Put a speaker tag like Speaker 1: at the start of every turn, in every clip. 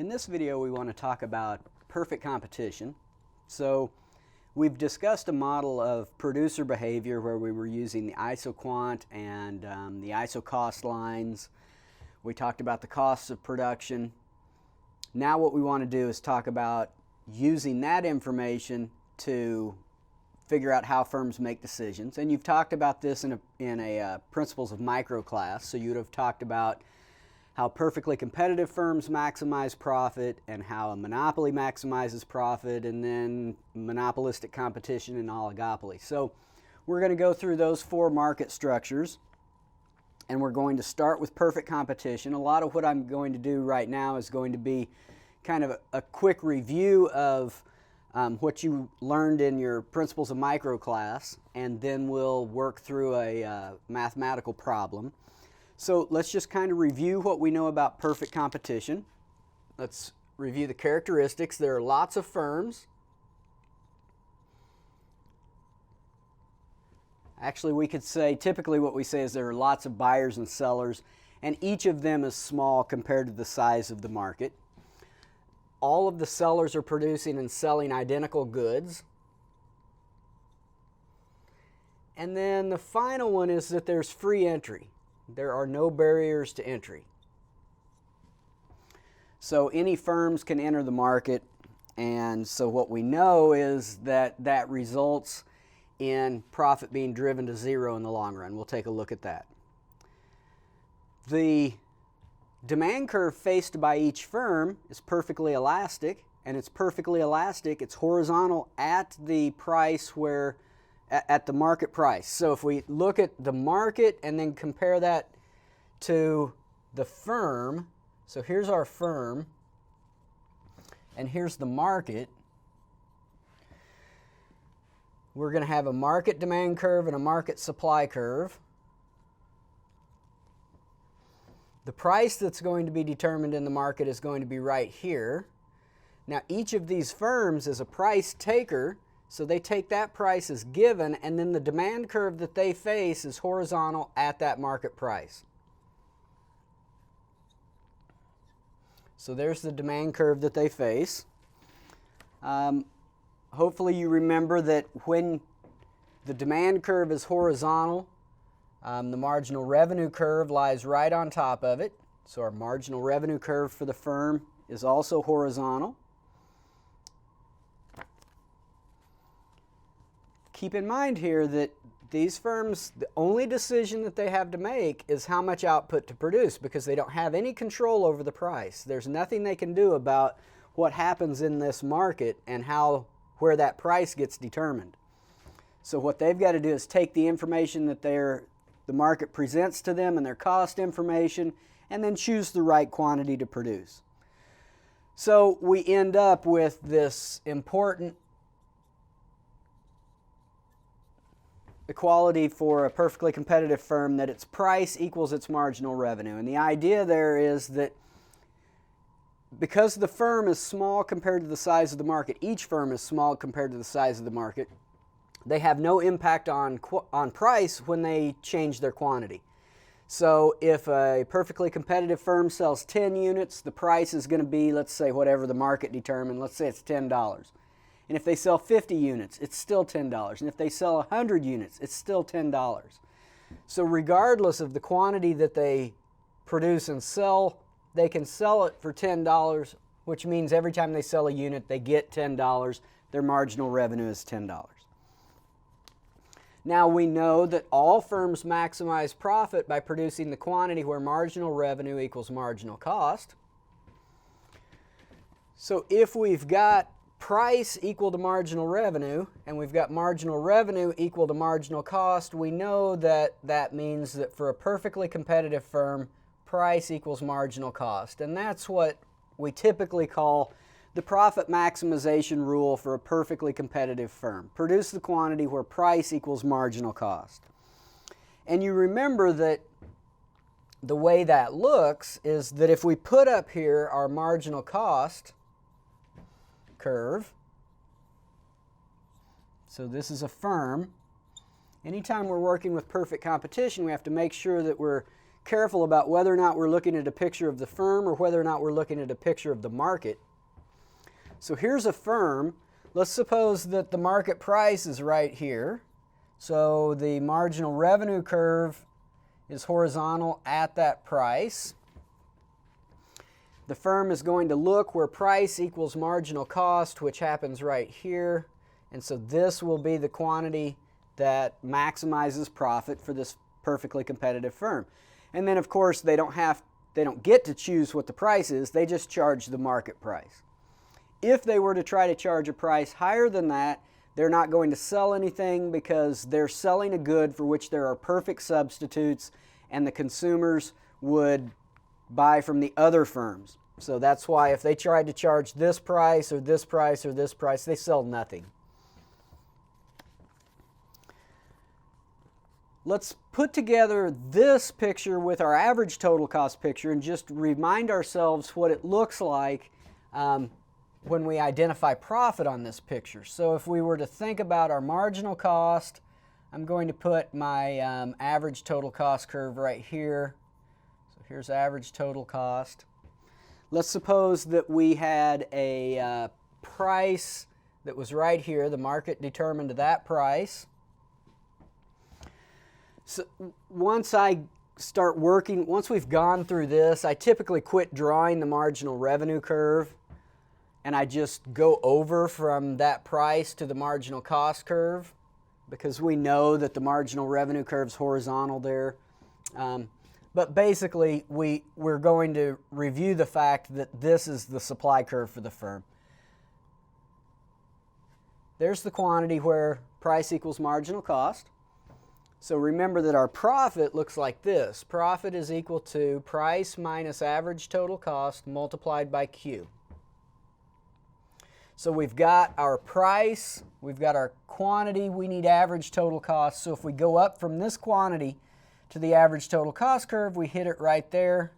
Speaker 1: In this video, we want to talk about perfect competition. So we've discussed a model of producer behavior where we were using the isoquant and the isocost lines. We talked about the costs of production. Now what we want to do is talk about using that information to figure out how firms make decisions. And you've talked about this in a Principles of Micro class. So you would have talked about how perfectly competitive firms maximize profit and how a monopoly maximizes profit, and then monopolistic competition and oligopoly. So we're going to go through those four market structures, and we're going to start with perfect competition. A lot of what I'm going to do right now is going to be kind of a quick review of what you learned in your Principles of Micro class, and then we'll work through a mathematical problem. So let's just kind of review what we know about perfect competition. Let's review the characteristics. There are lots of firms. Actually, we could say, typically what we say is there are lots of buyers and sellers, and each of them is small compared to the size of the market. All of the sellers are producing and selling identical goods. And then the final one is that there's free entry. There are no barriers to entry. So any firms can enter the market, and so what we know is that that results in profit being driven to zero in the long run. We'll take a look at that. The demand curve faced by each firm is perfectly elastic, and it's perfectly elastic. It's horizontal at the price at the market price. So if we look at the market and then compare that to the firm, so here's our firm and here's the market, we're going to have a market demand curve and a market supply curve. The price that's going to be determined in the market is going to be right here. Now each of these firms is a price taker, so they take that price as given, and then the demand curve that they face is horizontal at that market price. So there's the demand curve that they face. Hopefully you remember that when the demand curve is horizontal, the marginal revenue curve lies right on top of it. So our marginal revenue curve for the firm is also horizontal. Keep in mind here that these firms, the only decision that they have to make is how much output to produce, because they don't have any control over the price. There's nothing they can do about what happens in this market and where that price gets determined. So what they've got to do is take the information that the market presents to them and their cost information, and then choose the right quantity to produce. So we end up with this important equality for a perfectly competitive firm, that its price equals its marginal revenue. And the idea there is that because the firm is small compared to the size of the market, each firm is small compared to the size of the market, they have no impact on price when they change their quantity. So if a perfectly competitive firm sells 10 units, the price is going to be, let's say, whatever the market determined. Let's say it's $10. And if they sell 50 units, it's still $10. And if they sell 100 units, it's still $10. So regardless of the quantity that they produce and sell, they can sell it for $10, which means every time they sell a unit, they get $10. Their marginal revenue is $10. Now we know that all firms maximize profit by producing the quantity where marginal revenue equals marginal cost. So if we've got price equal to marginal revenue, and we've got marginal revenue equal to marginal cost, we know that that means that for a perfectly competitive firm, price equals marginal cost. And that's what we typically call the profit maximization rule for a perfectly competitive firm. Produce the quantity where price equals marginal cost. And you remember that the way that looks is that if we put up here our marginal cost curve, so this is a firm. Anytime we're working with perfect competition, we have to make sure that we're careful about whether or not we're looking at a picture of the firm or whether or not we're looking at a picture of the market. So here's a firm. Let's suppose that the market price is right here. So the marginal revenue curve is horizontal at that price. The firm is going to look where price equals marginal cost, which happens right here. And so this will be the quantity that maximizes profit for this perfectly competitive firm. And then of course they don't get to choose what the price is, they just charge the market price. If they were to try to charge a price higher than that, they're not going to sell anything because they're selling a good for which there are perfect substitutes and the consumers would buy from the other firms. So that's why if they tried to charge this price or this price or this price, they sell nothing. Let's put together this picture with our average total cost picture and just remind ourselves what it looks like when we identify profit on this picture. So if we were to think about our marginal cost, I'm going to put my average total cost curve right here. So here's average total cost. Let's suppose that we had a price that was right here. The market determined that price. So once we've gone through this, I typically quit drawing the marginal revenue curve and I just go over from that price to the marginal cost curve because we know that the marginal revenue curve is horizontal there. But basically, we're going to review the fact that this is the supply curve for the firm. There's the quantity where price equals marginal cost. So remember that our profit looks like this. Profit is equal to price minus average total cost multiplied by Q. So we've got our price, we've got our quantity, we need average total cost. So if we go up from this quantity to the average total cost curve, we hit it right there.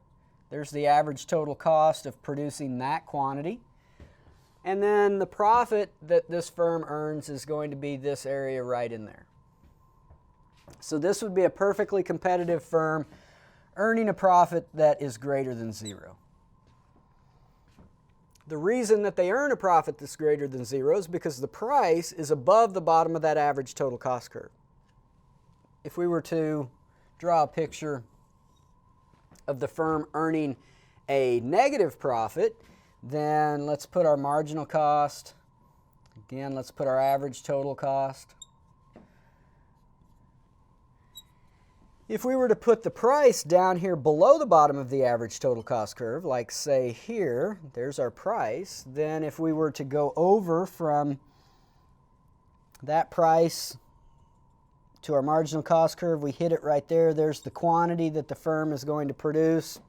Speaker 1: There's the average total cost of producing that quantity. And then the profit that this firm earns is going to be this area right in there. So this would be a perfectly competitive firm earning a profit that is greater than zero. The reason that they earn a profit that's greater than zero is because the price is above the bottom of that average total cost curve. If we were to draw a picture of the firm earning a negative profit, then let's put our marginal cost. Again, let's put our average total cost. If we were to put the price down here below the bottom of the average total cost curve, like say here, there's our price, then if we were to go over from that price to our marginal cost curve, we hit it right there. There's the quantity that the firm is going to produce.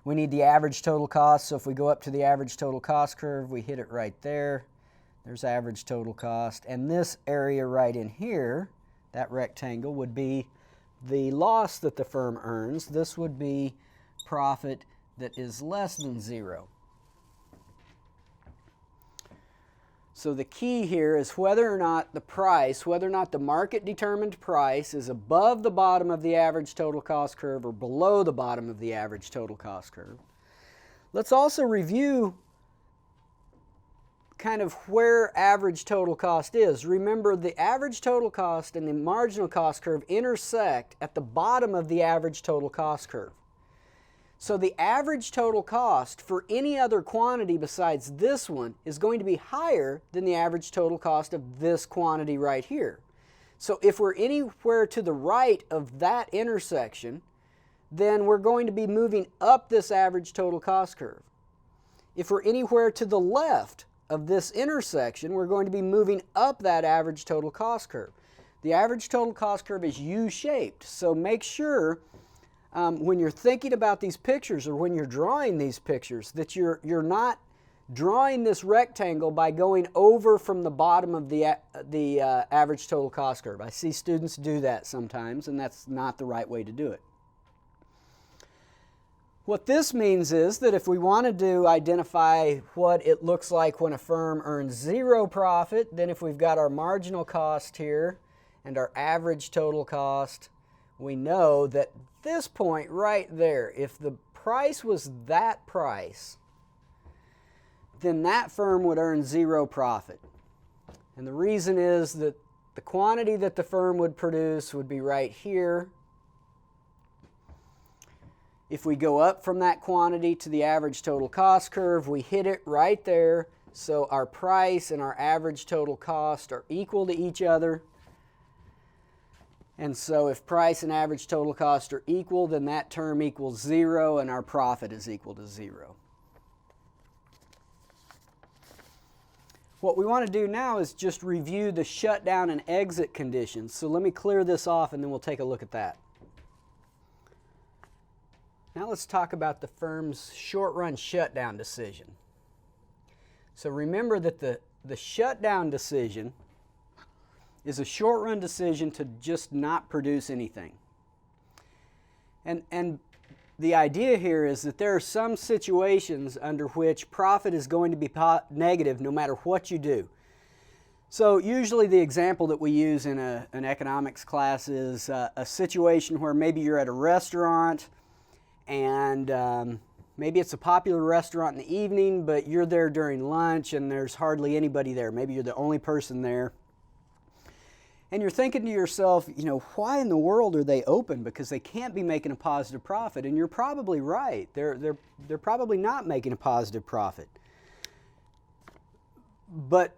Speaker 1: We need the average total cost, so if we go up to the average total cost curve, we hit it right there. There's average total cost. And this area right in here, that rectangle, would be the loss that the firm earns. This would be profit that is less than zero. So the key here is whether or not the price, whether or not the market determined price is above the bottom of the average total cost curve or below the bottom of the average total cost curve. Let's also review kind of where average total cost is. Remember, the average total cost and the marginal cost curve intersect at the bottom of the average total cost curve. So the average total cost for any other quantity besides this one is going to be higher than the average total cost of this quantity right here. So if we're anywhere to the right of that intersection, then we're going to be moving up this average total cost curve. If we're anywhere to the left of this intersection, we're going to be moving up that average total cost curve. The average total cost curve is U-shaped, so make sure when you're thinking about these pictures or when you're drawing these pictures that you're not drawing this rectangle by going over from the bottom of the average total cost curve. I see students do that sometimes, and that's not the right way to do it. What this means is that if we wanted to identify what it looks like when a firm earns zero profit, then if we've got our marginal cost here and our average total cost, we know that this point right there, if the price was that price, then that firm would earn zero profit. And the reason is that the quantity that the firm would produce would be right here. If we go up from that quantity to the average total cost curve, we hit it right there. So our price and our average total cost are equal to each other. And so if price and average total cost are equal, then that term equals zero and our profit is equal to zero. What we want to do now is just review the shutdown and exit conditions. So let me clear this off and then we'll take a look at that. Now let's talk about the firm's short-run shutdown decision. So remember that the shutdown decision is a short-run decision to just not produce anything. And the idea here is that there are some situations under which profit is going to be negative no matter what you do. So usually the example that we use in an economics class is a situation where maybe you're at a restaurant and maybe it's a popular restaurant in the evening, but you're there during lunch and there's hardly anybody there. Maybe you're the only person there. And you're thinking to yourself, you know, why in the world are they open? Because they can't be making a positive profit. And you're probably right. They're probably not making a positive profit. But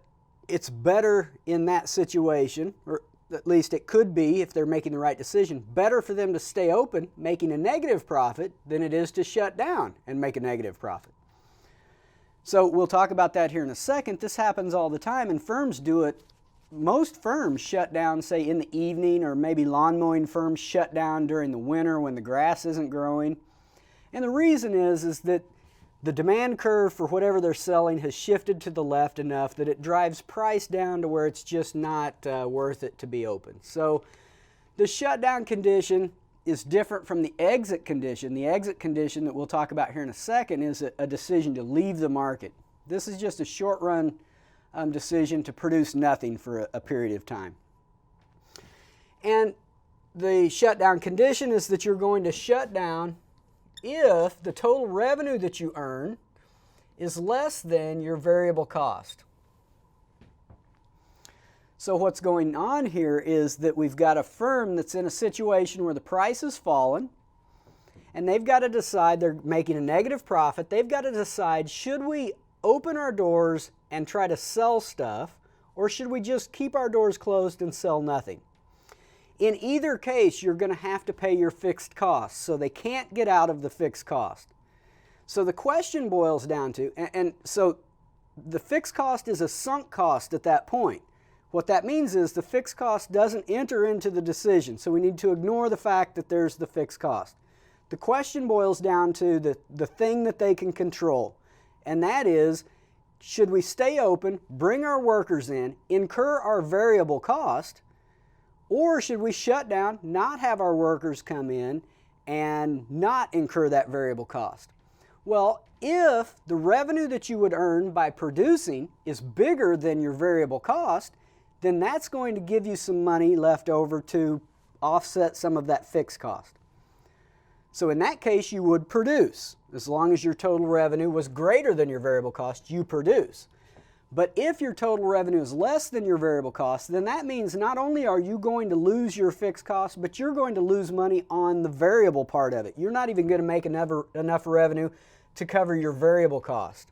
Speaker 1: it's better in that situation, or at least it could be if they're making the right decision, better for them to stay open making a negative profit than it is to shut down and make a negative profit. So we'll talk about that here in a second. This happens all the time and firms do it. Most firms shut down, say, in the evening, or maybe lawn mowing firms shut down during the winter when the grass isn't growing. And the reason is that the demand curve for whatever they're selling has shifted to the left enough that it drives price down to where it's just not worth it to be open. So the shutdown condition is different from the exit condition. The exit condition that we'll talk about here in a second is a decision to leave the market. This is just a short-run decision to produce nothing for a period of time. And the shutdown condition is that you're going to shut down if the total revenue that you earn is less than your variable cost. So what's going on here is that we've got a firm that's in a situation where the price has fallen and they've got to decide, they're making a negative profit, they've got to decide, should we open our doors and try to sell stuff, or should we just keep our doors closed and sell nothing? In either case, you're going to have to pay your fixed costs, so they can't get out of the fixed cost. So the question boils down to, and so the fixed cost is a sunk cost at that point. What that means is the fixed cost doesn't enter into the decision, so we need to ignore the fact that there's the fixed cost. The question boils down to the thing that they can control, and that is, should we stay open, bring our workers in, incur our variable cost, or should we shut down, not have our workers come in, and not incur that variable cost? Well, if the revenue that you would earn by producing is bigger than your variable cost, then that's going to give you some money left over to offset some of that fixed cost. So in that case, you would produce. As long as your total revenue was greater than your variable cost, you produce. But if your total revenue is less than your variable cost, then that means not only are you going to lose your fixed cost, but you're going to lose money on the variable part of it. You're not even going to make enough revenue to cover your variable cost.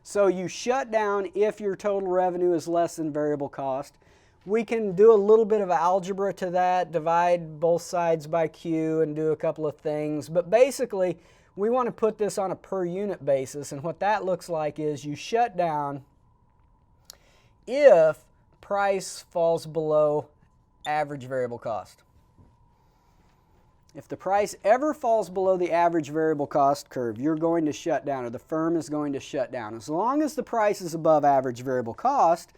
Speaker 1: So you shut down if your total revenue is less than variable cost. We can do a little bit of algebra to that, divide both sides by Q and do a couple of things. But basically, we want to put this on a per unit basis. And what that looks like is you shut down if price falls below average variable cost. If the price ever falls below the average variable cost curve, you're going to shut down, or the firm is going to shut down. As long as the price is above average variable cost,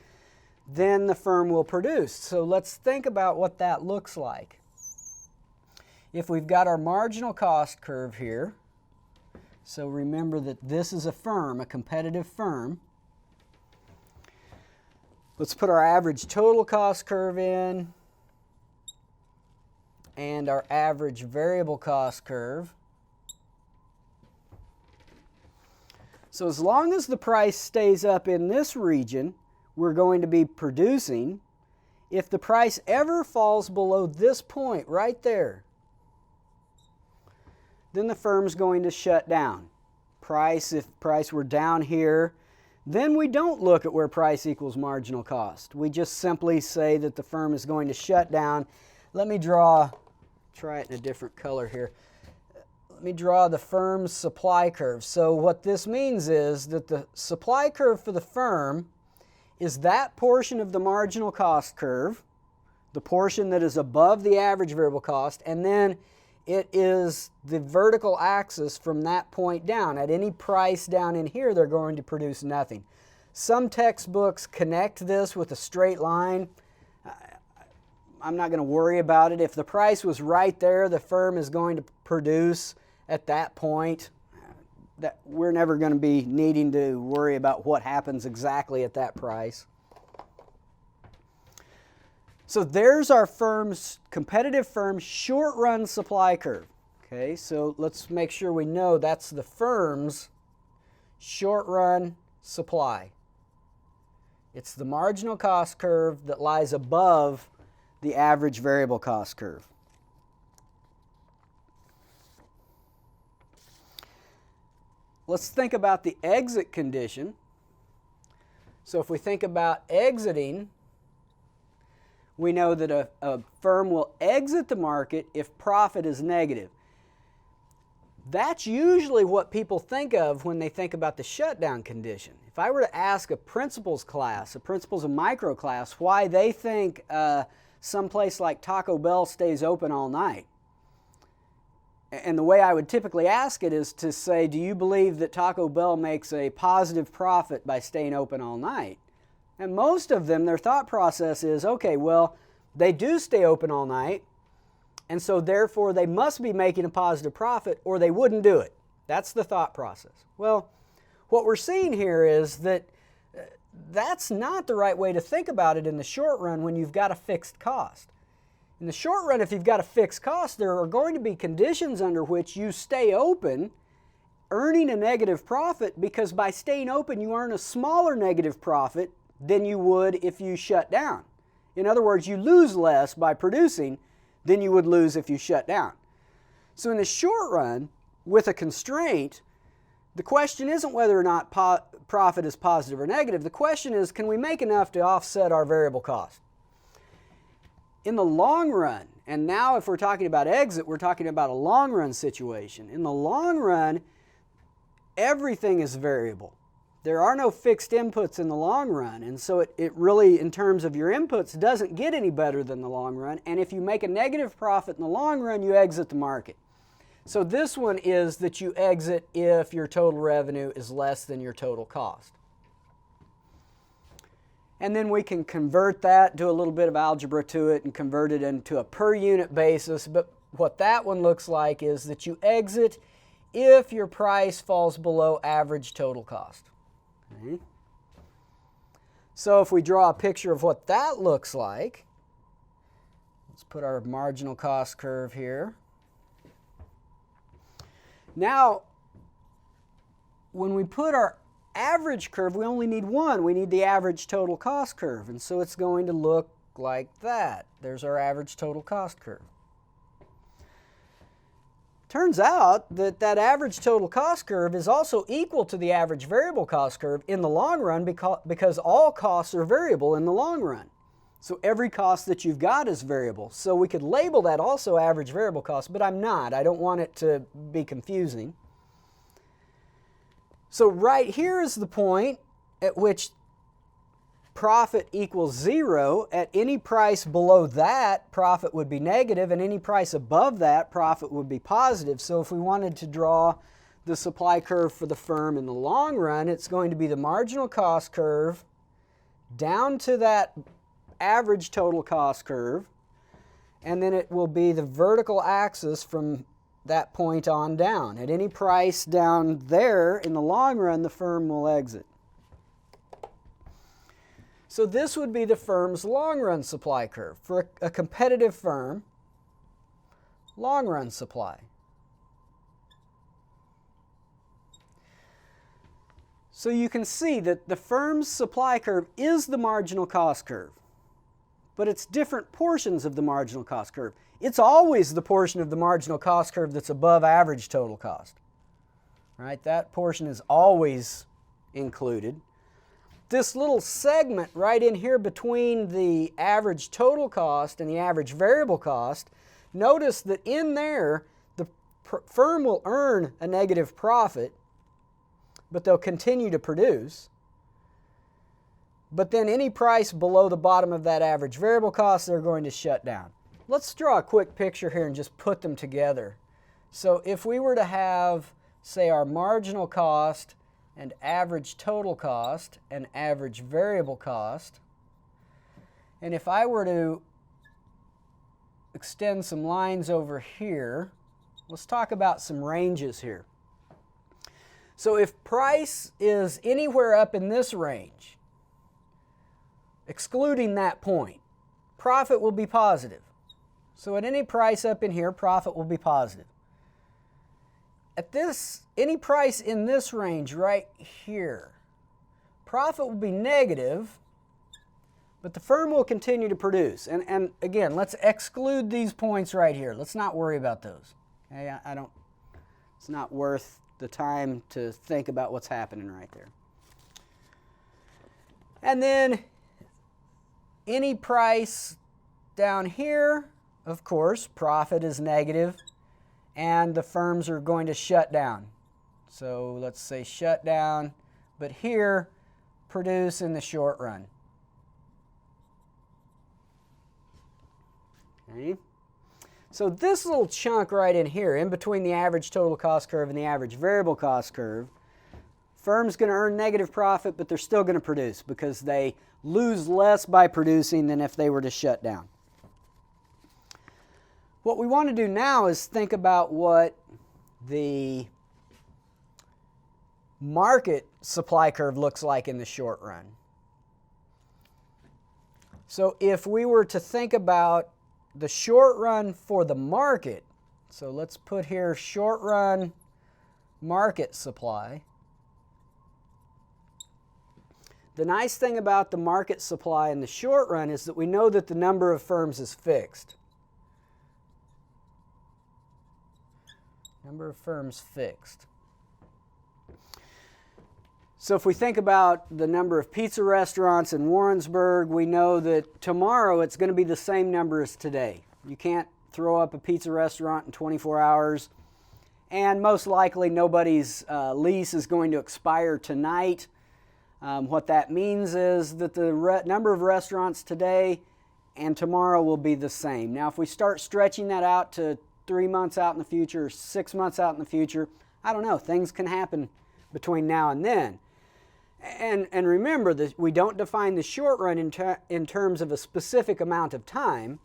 Speaker 1: then the firm will produce. So let's think about what that looks like. If we've got our marginal cost curve here, so remember that this is a firm, a competitive firm. Let's put our average total cost curve in. and our average variable cost curve. So as long as the price stays up in this region, we're going to be producing. If the price ever falls below this point right there, then the firm's going to shut down. If price were down here, then we don't look at where price equals marginal cost. We just simply say that the firm is going to shut down. Let me try it in a different color here. Let me draw the firm's supply curve. So what this means is that the supply curve for the firm is that portion of the marginal cost curve, the portion that is above the average variable cost, and then it is the vertical axis from that point down. At any price down in here, they're going to produce nothing. Some textbooks connect this with a straight line. I'm not going to worry about it. If the price was right there, the firm is going to produce at that point. We're never going to be needing to worry about what happens exactly at that price. So there's our competitive firm's short-run supply curve. Okay, so let's make sure we know that's the firm's short-run supply. It's the marginal cost curve that lies above the average variable cost curve. Let's think about the exit condition. So if we think about exiting, we know that a firm will exit the market if profit is negative. That's usually what people think of when they think about the shutdown condition. If I were to ask a principles of micro class, why they think someplace like Taco Bell stays open all night, and the way I would typically ask it is to say, do you believe that Taco Bell makes a positive profit by staying open all night? And most of them, their thought process is, okay, well, they do stay open all night, and so therefore they must be making a positive profit or they wouldn't do it. That's the thought process. Well, what we're seeing here is that that's not the right way to think about it in the short run when you've got a fixed cost. In the short run, if you've got a fixed cost, there are going to be conditions under which you stay open, earning a negative profit, because by staying open you earn a smaller negative profit than you would if you shut down. In other words, you lose less by producing than you would lose if you shut down. So in the short run, with a constraint, the question isn't whether or not profit is positive or negative. The question is, can we make enough to offset our variable cost? In the long run, and now if we're talking about exit, we're talking about a long run situation. In the long run, everything is variable. There are no fixed inputs in the long run, and so it really, in terms of your inputs, doesn't get any better than the long run. And if you make a negative profit in the long run, you exit the market. So this one is that you exit if your total revenue is less than your total cost. And then we can convert that, do a little bit of algebra to it, and convert it into a per unit basis. But what that one looks like is that you exit if your price falls below average total cost. Okay. So if we draw a picture of what that looks like, let's put our marginal cost curve here. Now, when we put our average curve, we only need one. We need the average total cost curve. And so it's going to look like that. There's our average total cost curve. Turns out that that average total cost curve is also equal to the average variable cost curve in the long run because all costs are variable in the long run. So every cost that you've got is variable. So we could label that also average variable cost, but I'm not. I don't want it to be confusing. So right here is the point at which profit equals 0. At any price below that, profit would be negative, and any price above that, profit would be positive. So if we wanted to draw the supply curve for the firm in the long run, it's going to be the marginal cost curve down to that average total cost curve, and then it will be the vertical axis from that point on down. At any price down there, in the long run, the firm will exit. So this would be the firm's long-run supply curve. For a competitive firm, long-run supply. So you can see that the firm's supply curve is the marginal cost curve, but it's different portions of the marginal cost curve. It's always the portion of the marginal cost curve that's above average total cost. Right? That portion is always included. This little segment right in here between the average total cost and the average variable cost, notice that in there the firm will earn a negative profit, but they'll continue to produce. But then any price below the bottom of that average variable cost, they're going to shut down. Let's draw a quick picture here and just put them together. So if we were to have, say, our marginal cost and average total cost and average variable cost, and if I were to extend some lines over here, let's talk about some ranges here. So if price is anywhere up in this range, excluding that point, profit will be positive. So at any price up in here, profit will be positive. At any price in this range right here, profit will be negative, but the firm will continue to produce. And again, let's exclude these points right here. Let's not worry about those. Okay? It's not worth the time to think about what's happening right there. And then any price down here, of course, profit is negative, and the firms are going to shut down. So let's say shut down, but here, produce in the short run. Okay. So this little chunk right in here, in between the average total cost curve and the average variable cost curve, firm's going to earn negative profit, but they're still going to produce because they lose less by producing than if they were to shut down. What we want to do now is think about what the market supply curve looks like in the short run. So if we were to think about the short run for the market, so let's put here short run market supply. The nice thing about the market supply in the short run is that we know that the number of firms is fixed. Number of firms fixed. So if we think about the number of pizza restaurants in Warrensburg, we know that tomorrow it's going to be the same number as today. You can't throw up a pizza restaurant in 24 hours. And most likely nobody's lease is going to expire tonight. What that means is that the number of restaurants today and tomorrow will be the same. Now if we start stretching that out to 3 months out in the future, 6 months out in the future, I don't know, things can happen between now and then. And remember that we don't define the short run in terms of a specific amount of time.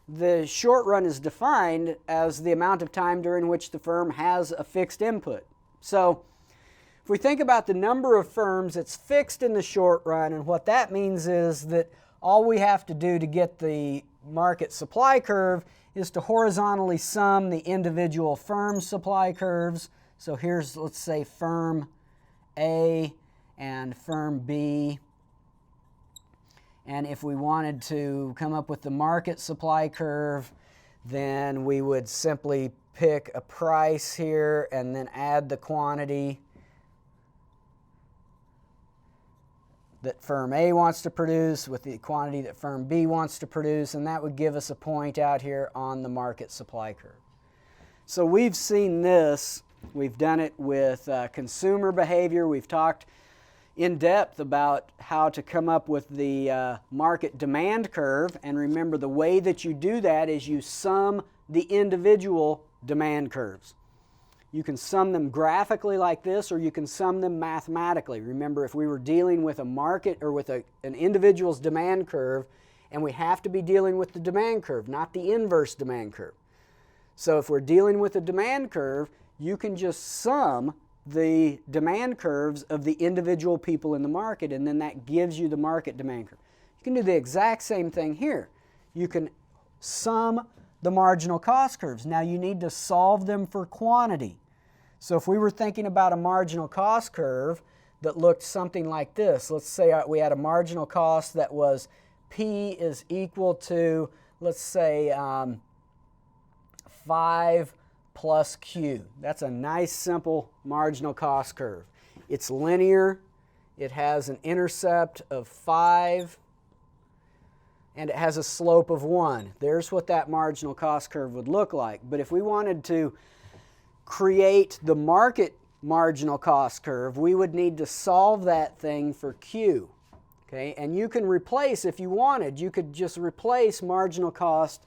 Speaker 1: The short run is defined as the amount of time during which the firm has a fixed input. So if we think about the number of firms, it's fixed in the short run, and what that means is that all we have to do to get the market supply curve is to horizontally sum the individual firm supply curves. So here's, let's say, firm A and firm B. And if we wanted to come up with the market supply curve, then we would simply pick a price here and then add the quantity that firm A wants to produce with the quantity that firm B wants to produce, and that would give us a point out here on the market supply curve. So we've seen this. We've done it with consumer behavior. We've talked in depth about how to come up with the market demand curve, and remember the way that you do that is you sum the individual demand curves. You can sum them graphically like this, or you can sum them mathematically. Remember, if we were dealing with a market or with an individual's demand curve, and we have to be dealing with the demand curve, not the inverse demand curve. So if we're dealing with a demand curve, you can just sum the demand curves of the individual people in the market, and then that gives you the market demand curve. You can do the exact same thing here. You can sum the marginal cost curves. Now you need to solve them for quantity. So if we were thinking about a marginal cost curve that looked something like this, let's say we had a marginal cost that was P is equal to, let's say, 5 plus Q. That's a nice simple marginal cost curve. It's linear, it has an intercept of 5, and it has a slope of 1. There's what that marginal cost curve would look like. But if we wanted to create the market marginal cost curve, we would need to solve that thing for Q. Okay? And you can replace, if you wanted, you could just replace marginal cost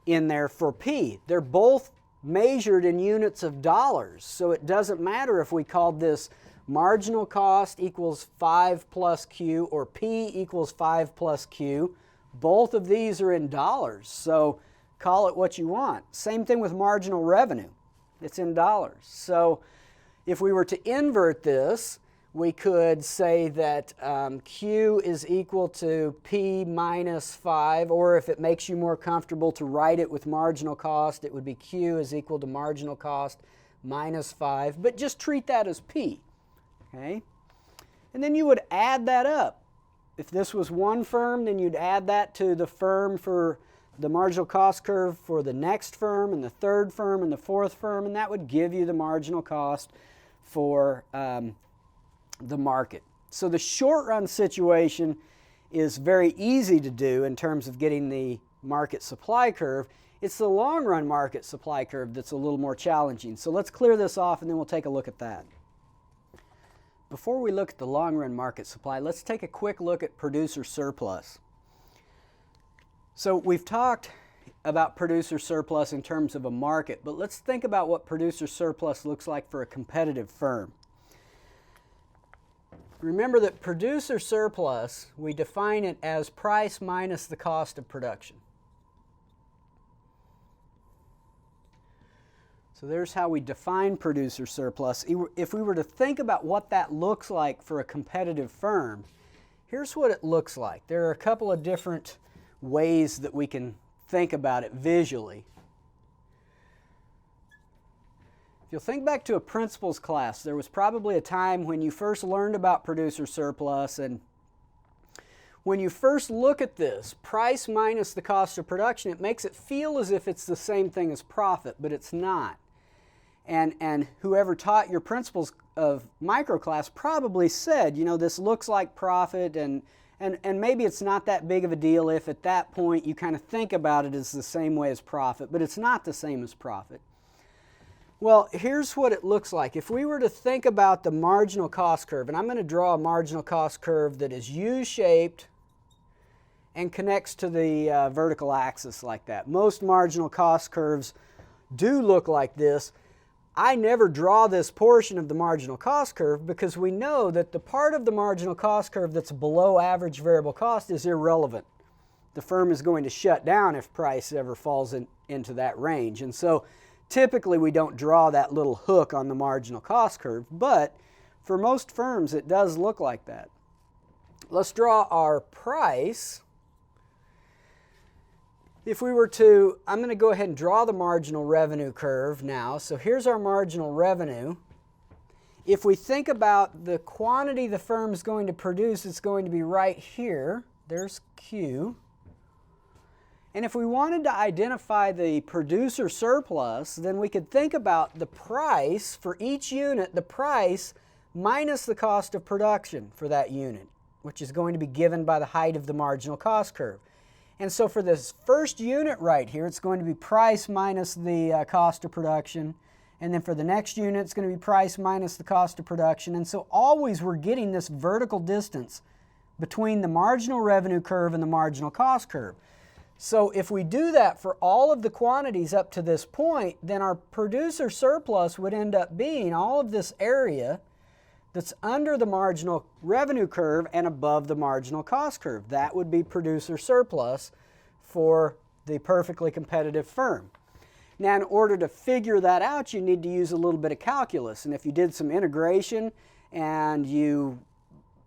Speaker 1: in there for P. They're both measured in units of dollars, so it doesn't matter if we called this marginal cost equals 5 plus Q or P equals 5 plus Q. Both of these are in dollars, so call it what you want. Same thing with marginal revenue. It's in dollars. So if we were to invert this, we could say that Q is equal to P minus 5, or if it makes you more comfortable to write it with marginal cost, it would be Q is equal to marginal cost minus 5, but just treat that as P. Okay? And then you would add that up. If this was one firm, then you'd add that to the firm for the marginal cost curve for the next firm and the third firm and the fourth firm, and that would give you the marginal cost for the market. So the short run situation is very easy to do in terms of getting the market supply curve. It's the long run market supply curve that's a little more challenging. So let's clear this off and then we'll take a look at that. Before we look at the long run market supply, let's take a quick look at producer surplus. So we've talked about producer surplus in terms of a market, but let's think about what producer surplus looks like for a competitive firm. Remember that producer surplus, we define it as price minus the cost of production. So there's how we define producer surplus. If we were to think about what that looks like for a competitive firm, here's what it looks like. There are a couple of different ways that we can think about it visually. If you'll think back to a principles class, there was probably a time when you first learned about producer surplus, and when you first look at this, price minus the cost of production, it makes it feel as if it's the same thing as profit, but it's not. And whoever taught your principles of micro class probably said, you know, this looks like profit, and maybe it's not that big of a deal if at that point you kind of think about it as the same way as profit, but it's not the same as profit. Well, here's what it looks like. If we were to think about the marginal cost curve, and I'm going to draw a marginal cost curve that is U-shaped and connects to the vertical axis like that. Most marginal cost curves do look like this. I never draw this portion of the marginal cost curve because we know that the part of the marginal cost curve that's below average variable cost is irrelevant. The firm is going to shut down if price ever falls into that range. And so typically we don't draw that little hook on the marginal cost curve, but for most firms it does look like that. Let's draw our price. If we were to, I'm going to go ahead and draw the marginal revenue curve now. So here's our marginal revenue. If we think about the quantity the firm is going to produce, it's going to be right here. There's Q. And if we wanted to identify the producer surplus, then we could think about the price for each unit, the price minus the cost of production for that unit, which is going to be given by the height of the marginal cost curve. And so for this first unit right here, it's going to be price minus the cost of production. And then for the next unit, it's going to be price minus the cost of production. And so always we're getting this vertical distance between the marginal revenue curve and the marginal cost curve. So if we do that for all of the quantities up to this point, then our producer surplus would end up being all of this area that's under the marginal revenue curve and above the marginal cost curve. That would be producer surplus for the perfectly competitive firm. Now, in order to figure that out, you need to use a little bit of calculus. And if you did some integration and you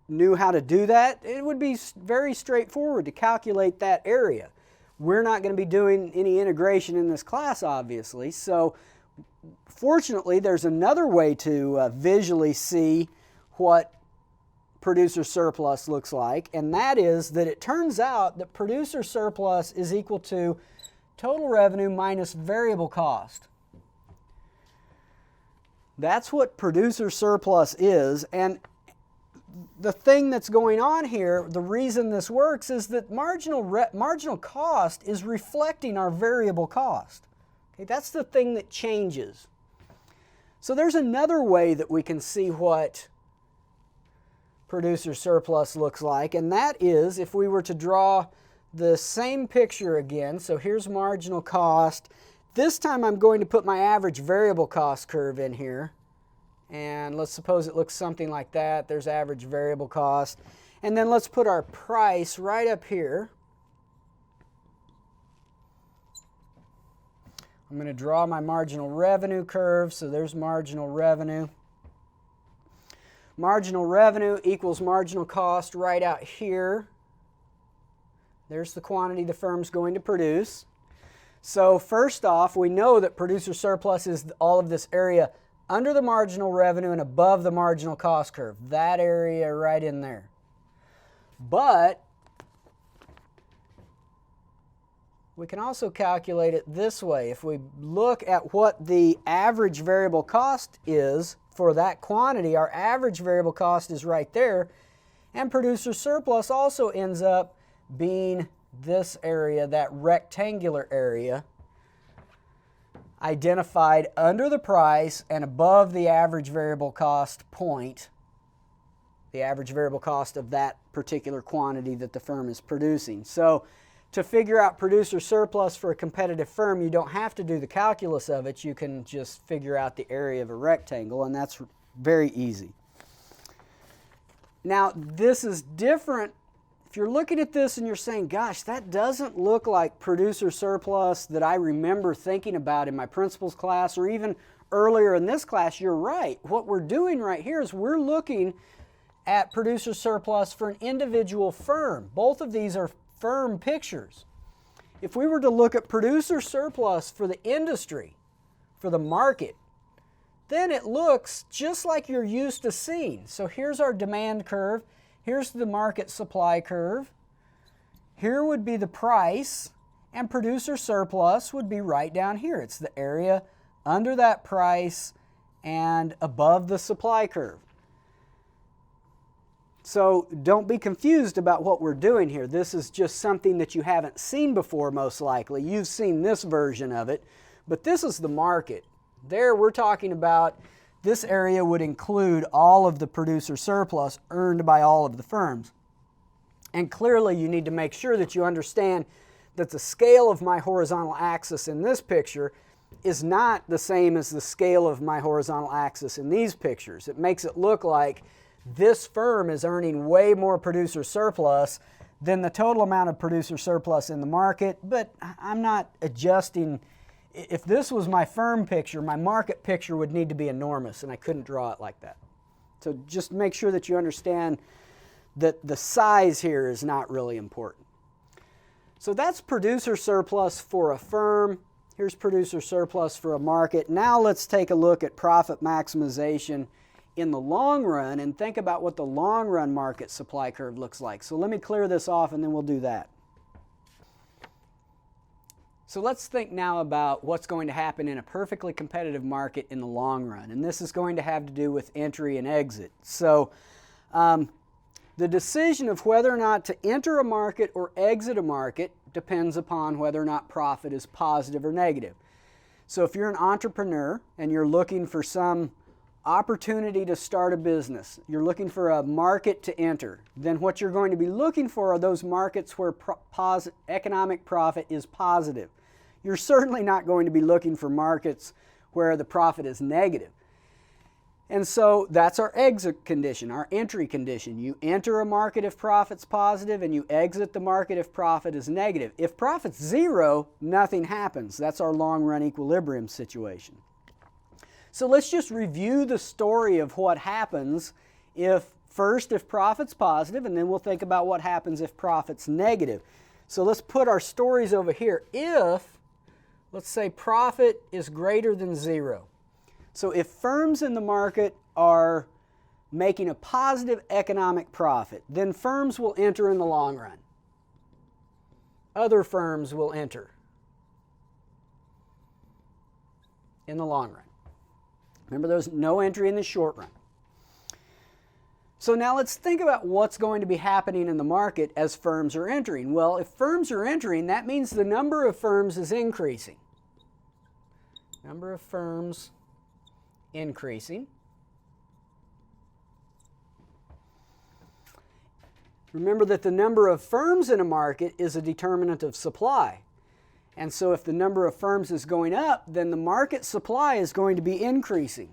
Speaker 1: knew how to do that, it would be very straightforward to calculate that area. we're not going to be doing any integration in this class, obviously. So fortunately, there's another way to visually see what producer surplus looks like, and that is that it turns out that producer surplus is equal to total revenue minus variable cost. That's what producer surplus is, and the thing that's going on here, the reason this works, is that marginal cost is reflecting our variable cost. Okay, that's the thing that changes. So there's another way that we can see what producer surplus looks like, and that is if we were to draw the same picture again. So here's marginal cost. This time I'm going to put my average variable cost curve in here. And let's suppose it looks something like that. There's average variable cost. And then let's put our price right up here. I'm going to draw my marginal revenue curve. So there's marginal revenue. Marginal revenue equals marginal cost right out here. There's the quantity the firm's going to produce. So first off, we know that producer surplus is all of this area under the marginal revenue and above the marginal cost curve. That area right in there. But we can also calculate it this way. If we look at what the average variable cost is for that quantity, our average variable cost is right there, and producer surplus also ends up being this area, that rectangular area, identified under the price and above the average variable cost point, the average variable cost of that particular quantity that the firm is producing. So to figure out producer surplus for a competitive firm, you don't have to do the calculus of it. You can just figure out the area of a rectangle, and that's very easy. Now, this is different. If you're looking at this and you're saying, gosh, that doesn't look like producer surplus that I remember thinking about in my principles class or even earlier in this class, you're right. What we're doing right here is we're looking at producer surplus for an individual firm. Both of these are firm pictures. If we were to look at producer surplus for the industry, for the market, then it looks just like you're used to seeing. So here's our demand curve. Here's the market supply curve. Here would be the price, and producer surplus would be right down here. It's the area under that price and above the supply curve. So don't be confused about what we're doing here. This is just something that you haven't seen before, most likely. You've seen this version of it, but this is the market. There we're talking about this area would include all of the producer surplus earned by all of the firms. And clearly you need to make sure that you understand that the scale of my horizontal axis in this picture is not the same as the scale of my horizontal axis in these pictures. It makes it look like this firm is earning way more producer surplus than the total amount of producer surplus in the market, but I'm not adjusting. If this was my firm picture, my market picture would need to be enormous, and I couldn't draw it like that. So just make sure that you understand that the size here is not really important. So that's producer surplus for a firm. Here's producer surplus for a market. Now let's take a look at profit maximization in the long run and think about what the long run market supply curve looks like. So let me clear this off and then we'll do that. So let's think now about what's going to happen in a perfectly competitive market in the long run. And this is going to have to do with entry and exit. So the decision of whether or not to enter a market or exit a market depends upon whether or not profit is positive or negative. So if you're an entrepreneur and you're looking for some opportunity to start a business, you're looking for a market to enter, then what you're going to be looking for are those markets where economic profit is positive. You're certainly not going to be looking for markets where the profit is negative. And so that's our exit condition, our entry condition. You enter a market if profit's positive and you exit the market if profit is negative. If profit's zero, nothing happens. That's our long-run equilibrium situation. So let's just review the story of what happens if profit's positive, and then we'll think about what happens if profit's negative. So let's put our stories over here. If, let's say, profit is greater than 0. So if firms in the market are making a positive economic profit, then firms will enter in the long run. Other firms will enter in the long run. Remember, there's no entry in the short run. So now let's think about what's going to be happening in the market as firms are entering. Well, if firms are entering, that means the number of firms is increasing. Number of firms increasing. Remember that the number of firms in a market is a determinant of supply. And so if the number of firms is going up, then the market supply is going to be increasing.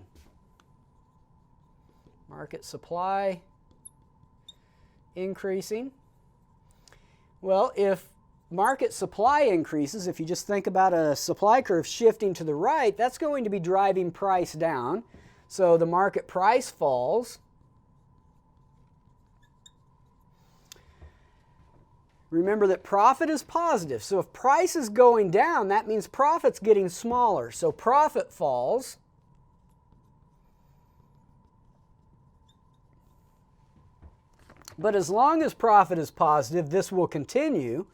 Speaker 1: Market supply increasing. Well, if market supply increases, if you just think about a supply curve shifting to the right, that's going to be driving price down. So the market price falls. Remember that profit is positive. So if price is going down, that means profit's getting smaller. So profit falls. But as long as profit is positive, this will continue.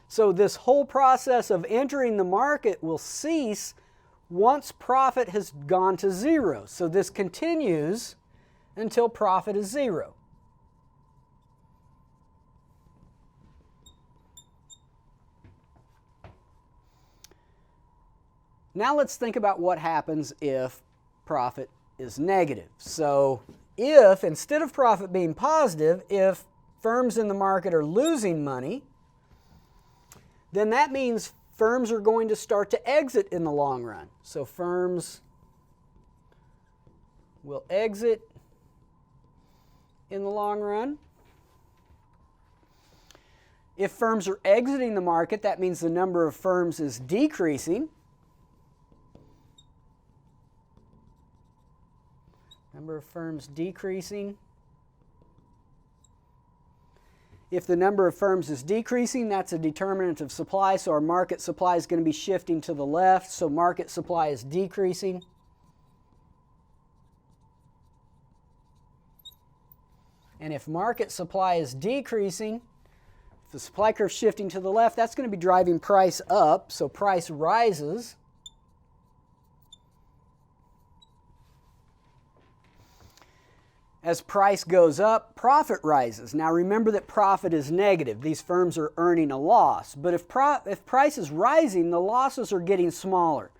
Speaker 1: So this whole process of entering the market will cease once profit has gone to 0. So this continues until profit is 0. Now let's think about what happens if profit is negative. So if, instead of profit being positive, if firms in the market are losing money, then that means firms are going to start to exit in the long run. So firms will exit in the long run. If firms are exiting the market, that means the number of firms is decreasing. Number of firms decreasing. If the number of firms is decreasing, that's a determinant of supply, so our market supply is going to be shifting to the left, so market supply is decreasing. And if market supply is decreasing, if the supply curve is shifting to the left, that's going to be driving price up, so price rises. As price goes up, profit rises. Now remember that profit is negative. These firms are earning a loss. But if price is rising, the losses are getting smaller.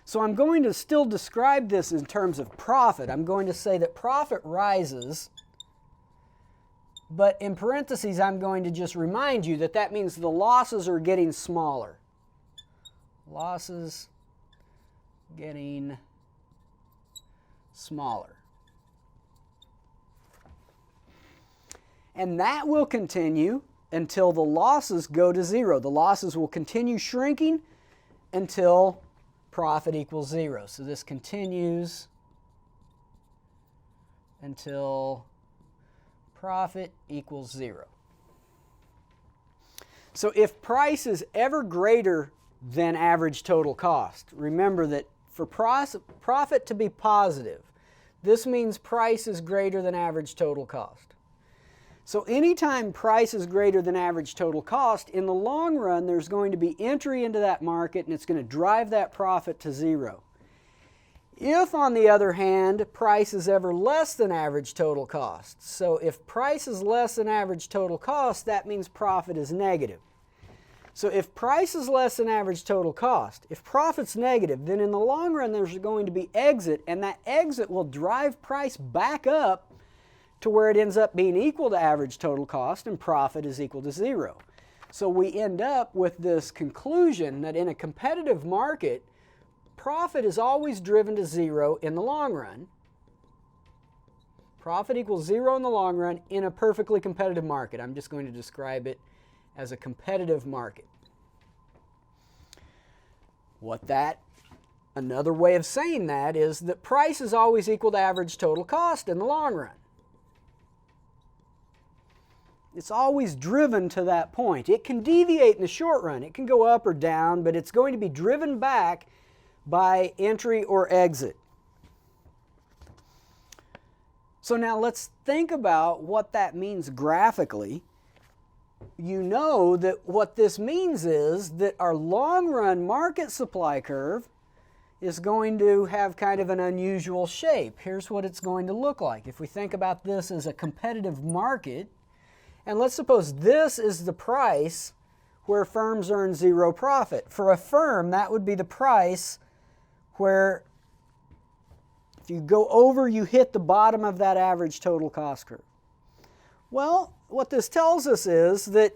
Speaker 1: So I'm going to still describe this in terms of profit. I'm going to say that profit rises, but in parentheses I'm going to just remind you that that means the losses are getting smaller. Losses getting smaller. And that will continue until the losses go to 0. The losses will continue shrinking until profit equals 0. So this continues until profit equals 0. So if price is ever greater than average total cost, remember that for profit to be positive, this means price is greater than average total cost. So anytime price is greater than average total cost, in the long run there's going to be entry into that market and it's going to drive that profit to 0. If, on the other hand, price is ever less than average total cost, so if price is less than average total cost, that means profit is negative. So if price is less than average total cost, if profit's negative, then in the long run there's going to be exit, and that exit will drive price back up to where it ends up being equal to average total cost and profit is equal to 0. So we end up with this conclusion that in a competitive market, profit is always driven to 0 in the long run. Profit equals 0 in the long run in a perfectly competitive market. I'm just going to describe it as a competitive market. Another way of saying that is that price is always equal to average total cost in the long run. It's always driven to that point. It can deviate in the short run. It can go up or down, but it's going to be driven back by entry or exit. So now let's think about what that means graphically. You know that what this means is that our long-run market supply curve is going to have kind of an unusual shape. Here's what it's going to look like. If we think about this as a competitive market, and let's suppose this is the price where firms earn zero profit. For a firm, that would be the price where if you go over, you hit the bottom of that average total cost curve. Well, what this tells us is that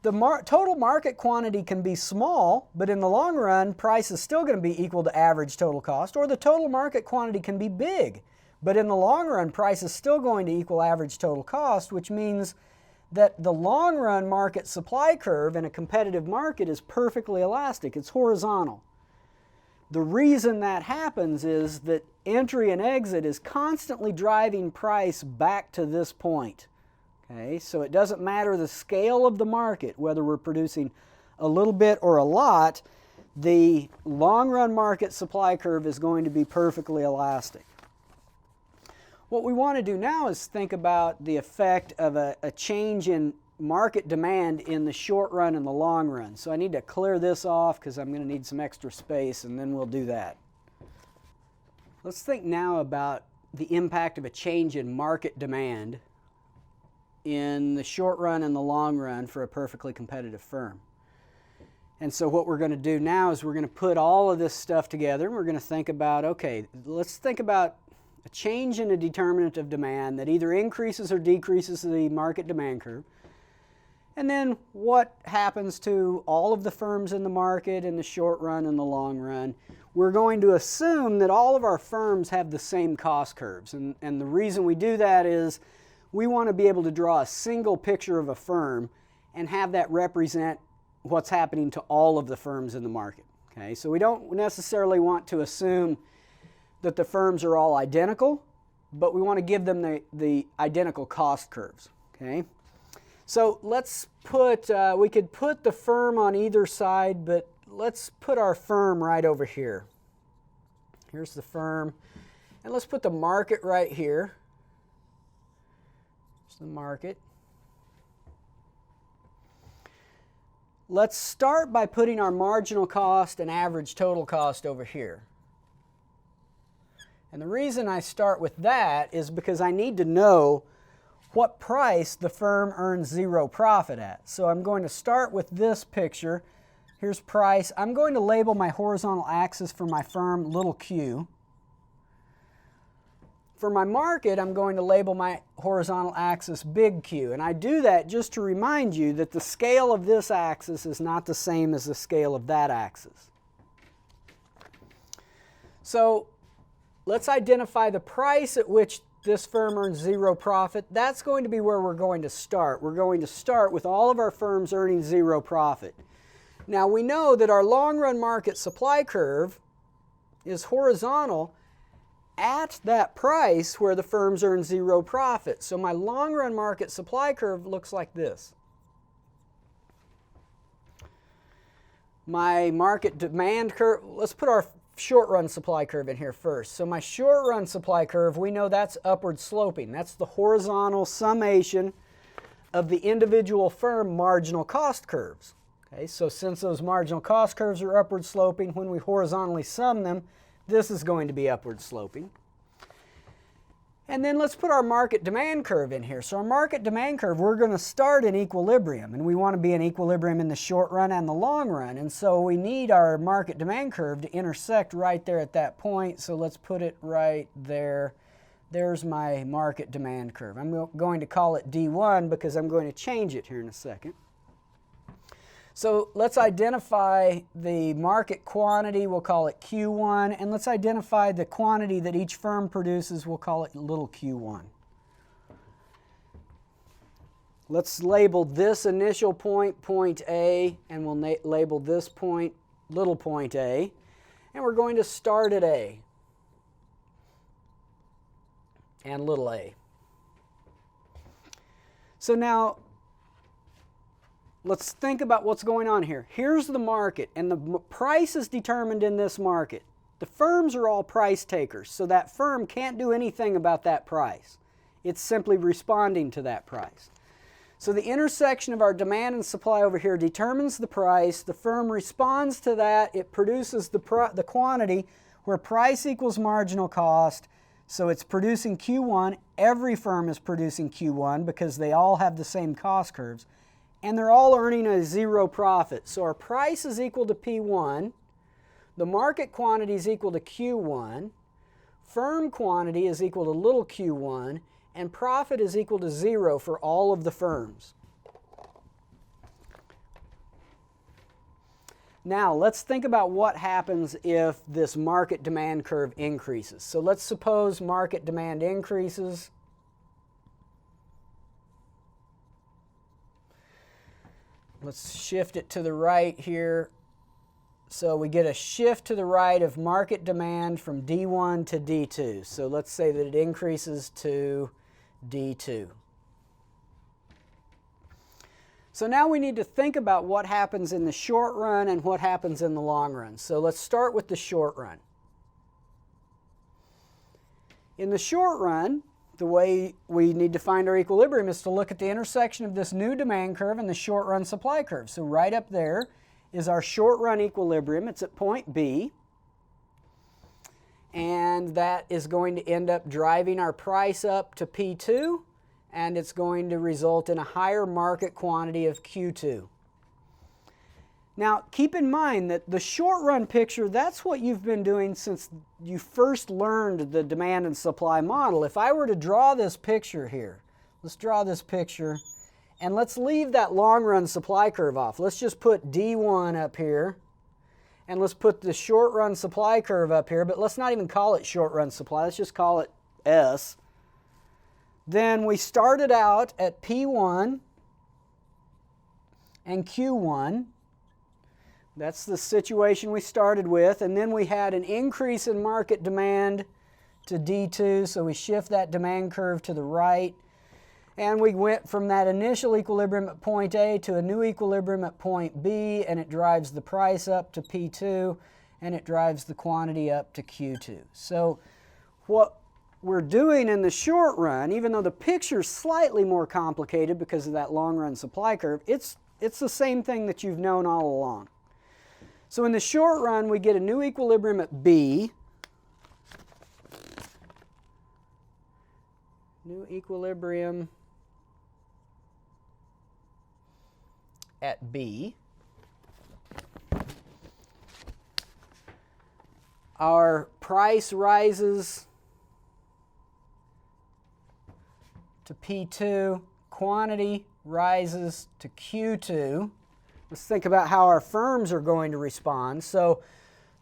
Speaker 1: the total market quantity can be small, but in the long run, price is still going to be equal to average total cost, or the total market quantity can be big, but in the long run, price is still going to equal average total cost, which means that the long run market supply curve in a competitive market is perfectly elastic. It's horizontal. The reason that happens is that entry and exit is constantly driving price back to this point. Okay, so it doesn't matter the scale of the market, whether we're producing a little bit or a lot, the long-run market supply curve is going to be perfectly elastic. What we want to do now is think about the effect of a change in market demand in the short run and the long run. So I need to clear this off because I'm going to need some extra space, and then we'll do that. Let's think now about the impact of a change in market demand in the short run and the long run for a perfectly competitive firm. And so what we're going to do now is we're going to put all of this stuff together, and we're going to think about, okay, let's think about a change in a determinant of demand that either increases or decreases the market demand curve. And then what happens to all of the firms in the market in the short run and the long run. We're going to assume that all of our firms have the same cost curves. And the reason we do that is we want to be able to draw a single picture of a firm and have that represent what's happening to all of the firms in the market. Okay, so we don't necessarily want to assume that the firms are all identical, but we want to give them the identical cost curves. Okay, so let's put, we could put the firm on either side, but let's put our firm right over here. Here's the firm, and let's put the market right here. Here's the market. Let's start by putting our marginal cost and average total cost over here. And the reason I start with that is because I need to know what price the firm earns zero profit at. So I'm going to start with this picture. Here's price. I'm going to label my horizontal axis for my firm little q. For my market, I'm going to label my horizontal axis big Q. And I do that just to remind you that the scale of this axis is not the same as the scale of that axis. So let's identify the price at which this firm earns zero profit. That's going to be where we're going to start. We're going to start with all of our firms earning zero profit. Now we know that our long-run market supply curve is horizontal at that price where the firms earn zero profit. So my long-run market supply curve looks like this. My market demand curve, let's put our short-run supply curve in here first. So my short-run supply curve, we know that's upward sloping. That's the horizontal summation of the individual firm marginal cost curves. Okay, so since those marginal cost curves are upward sloping, when we horizontally sum them, this is going to be upward sloping. And then let's put our market demand curve in here. So our market demand curve, we're going to start in equilibrium, and we want to be in equilibrium in the short run and the long run. And so we need our market demand curve to intersect right there at that point. So let's put it right there. There's my market demand curve. I'm going to call it D1 because I'm going to change it here in a second. So let's identify the market quantity, we'll call it Q1, and let's identify the quantity that each firm produces, we'll call it little q1. Let's label this initial point, point A, and we'll label this point, little point A, and we're going to start at A and little a. So now, let's think about what's going on here. Here's the market, and the price is determined in this market. The firms are all price takers, so that firm can't do anything about that price. It's simply responding to that price. So the intersection of our demand and supply over here determines the price. The firm responds to that. It produces the quantity where price equals marginal cost. So it's producing Q1. Every firm is producing Q1 because they all have the same cost curves. And they're all earning a zero profit. So our price is equal to P1. The market quantity is equal to Q1. Firm quantity is equal to little q1. And profit is equal to 0 for all of the firms. Now, let's think about what happens if this market demand curve increases. So let's suppose market demand increases. Let's shift it to the right here. So we get a shift to the right of market demand from D1 to D2. So let's say that it increases to D2. So now we need to think about what happens in the short run and what happens in the long run. So let's start with the short run. In the short run, the way we need to find our equilibrium is to look at the intersection of this new demand curve and the short run supply curve. So right up there is our short run equilibrium. It's at point B. And that is going to end up driving our price up to P2, and it's going to result in a higher market quantity of Q2. Now, keep in mind that the short run picture, that's what you've been doing since you first learned the demand and supply model. If I were to draw this picture here, let's draw this picture, and let's leave that long run supply curve off. Let's just put D1 up here. And let's put the short run supply curve up here, but let's not even call it short run supply. Let's just call it S. Then we started out at P1 and Q1. That's the situation we started with. And then we had an increase in market demand to D2, so we shift that demand curve to the right. And we went from that initial equilibrium at point A to a new equilibrium at point B, and it drives the price up to P2, and it drives the quantity up to Q2. So what we're doing in the short run, even though the picture's slightly more complicated because of that long run supply curve, it's the same thing that you've known all along. So in the short run, we get a new equilibrium at B. New equilibrium at B. Our price rises to P2, quantity rises to Q2. Let's think about how our firms are going to respond. So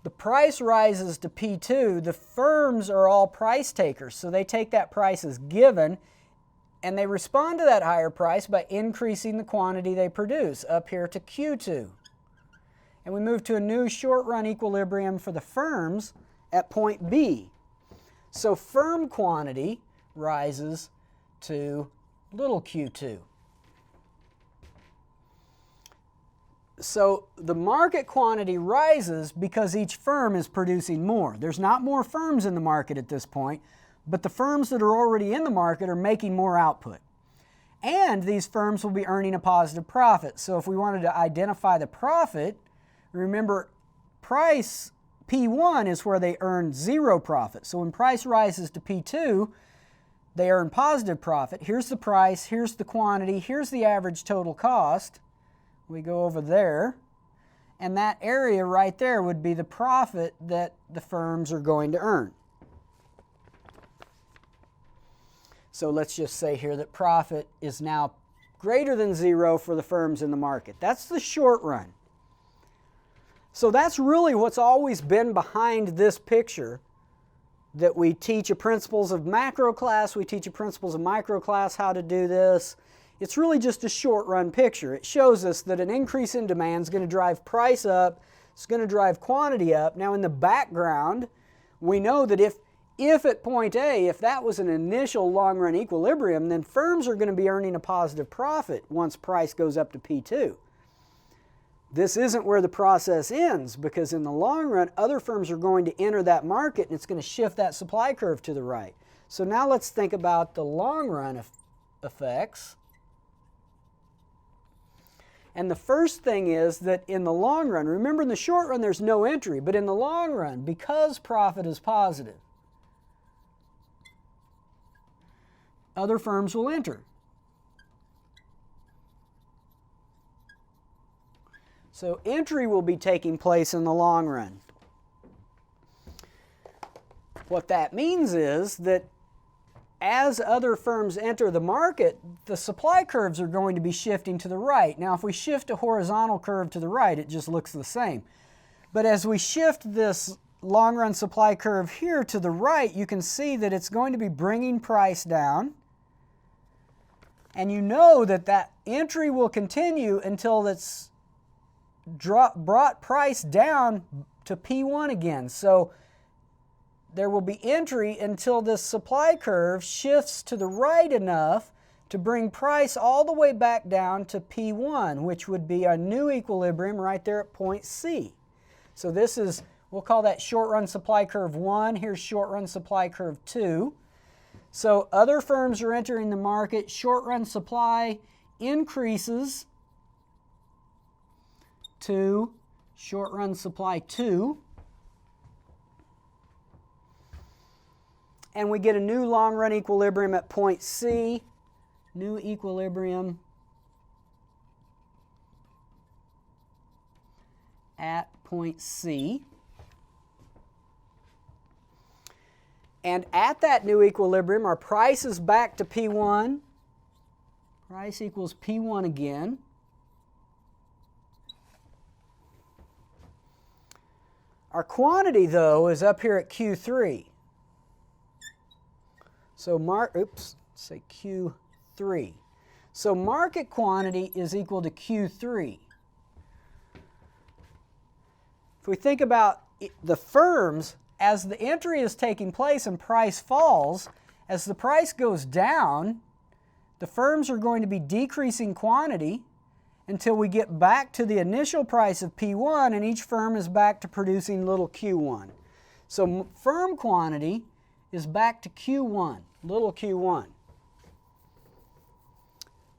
Speaker 1: the price rises to P2. The firms are all price takers, so they take that price as given, and they respond to that higher price by increasing the quantity they produce up here to Q2. And we move to a new short-run equilibrium for the firms at point B. So firm quantity rises to little q2. So the market quantity rises because each firm is producing more. There's not more firms in the market at this point, but the firms that are already in the market are making more output. And these firms will be earning a positive profit. So if we wanted to identify the profit, remember price P1 is where they earn zero profit. So when price rises to P2, they earn positive profit. Here's the price, here's the quantity, here's the average total cost. We go over there, and that area right there would be the profit that the firms are going to earn. So let's just say here that profit is now greater than zero for the firms in the market. That's the short run. So that's really what's always been behind this picture, that we teach a principles of macro class, we teach a principles of micro class how to do this. It's really just a short run picture. It shows us that an increase in demand is going to drive price up, it's going to drive quantity up. Now in the background, we know that if at point A, if that was an initial long run equilibrium, then firms are going to be earning a positive profit once price goes up to P2. this isn't where the process ends, because in the long run, other firms are going to enter that market and it's going to shift that supply curve to the right. So now let's think about the long run effects. And the first thing is that in the long run, remember in the short run there's no entry, but in the long run, because profit is positive, other firms will enter. So entry will be taking place in the long run. What that means is that as other firms enter the market, the supply curves are going to be shifting to the right. Now, if we shift a horizontal curve to the right, it just looks the same. But as we shift this long-run supply curve here to the right, you can see that it's going to be bringing price down. And you know that that entry will continue until it's brought price down to P1 again. So there will be entry until this supply curve shifts to the right enough to bring price all the way back down to P1, which would be a new equilibrium right there at point C. So this is, we'll call that short-run supply curve 1. Here's short-run supply curve 2. So other firms are entering the market. Short-run supply increases to short-run supply 2. And we get a new long-run equilibrium at point C. New equilibrium at point C. And at that new equilibrium, our price is back to P1. Price equals P1 again. Our quantity, though, is up here at Q3. So say Q3. So market quantity is equal to Q3. If we think about the firms, as the entry is taking place and price falls, as the price goes down, the firms are going to be decreasing quantity until we get back to the initial price of P1 and each firm is back to producing little Q1. So firm quantity is back to Q1, little Q1.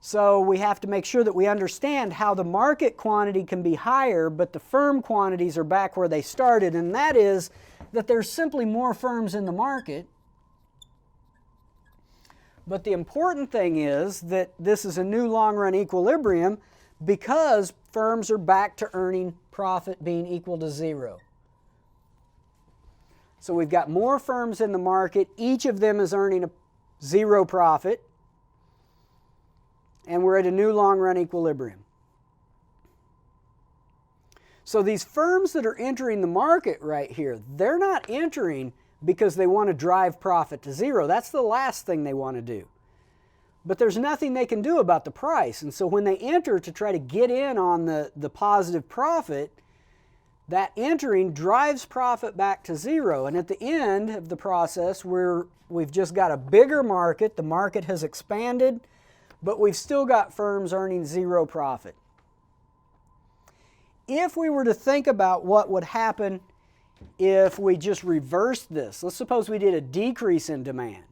Speaker 1: So we have to make sure that we understand how the market quantity can be higher, but the firm quantities are back where they started, and that is that there's simply more firms in the market. But the important thing is that this is a new long-run equilibrium because firms are back to earning profit being equal to 0. So we've got more firms in the market. Each of them is earning a 0 profit. And we're at a new long-run equilibrium. So these firms that are entering the market right here, they're not entering because they want to drive profit to 0. That's the last thing they want to do. But there's nothing they can do about the price. And so when they enter to try to get in on the positive profit, that entering drives profit back to 0. And at the end of the process, we've just got a bigger market. The market has expanded, but we've still got firms earning 0 profit. If we were to think about what would happen if we just reversed this, let's suppose we did a decrease in demand.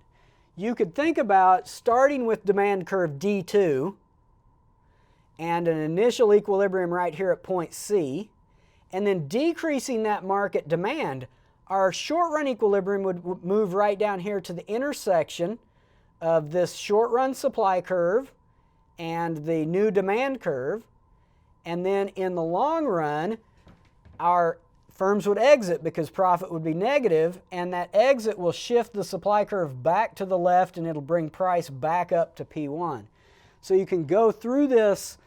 Speaker 1: You could think about starting with demand curve D2 and an initial equilibrium right here at point C, and then decreasing that market demand. Our short-run equilibrium would move right down here to the intersection of this short-run supply curve and the new demand curve. And then in the long run, our firms would exit because profit would be negative, and that exit will shift the supply curve back to the left and it'll bring price back up to P1. So you can go through this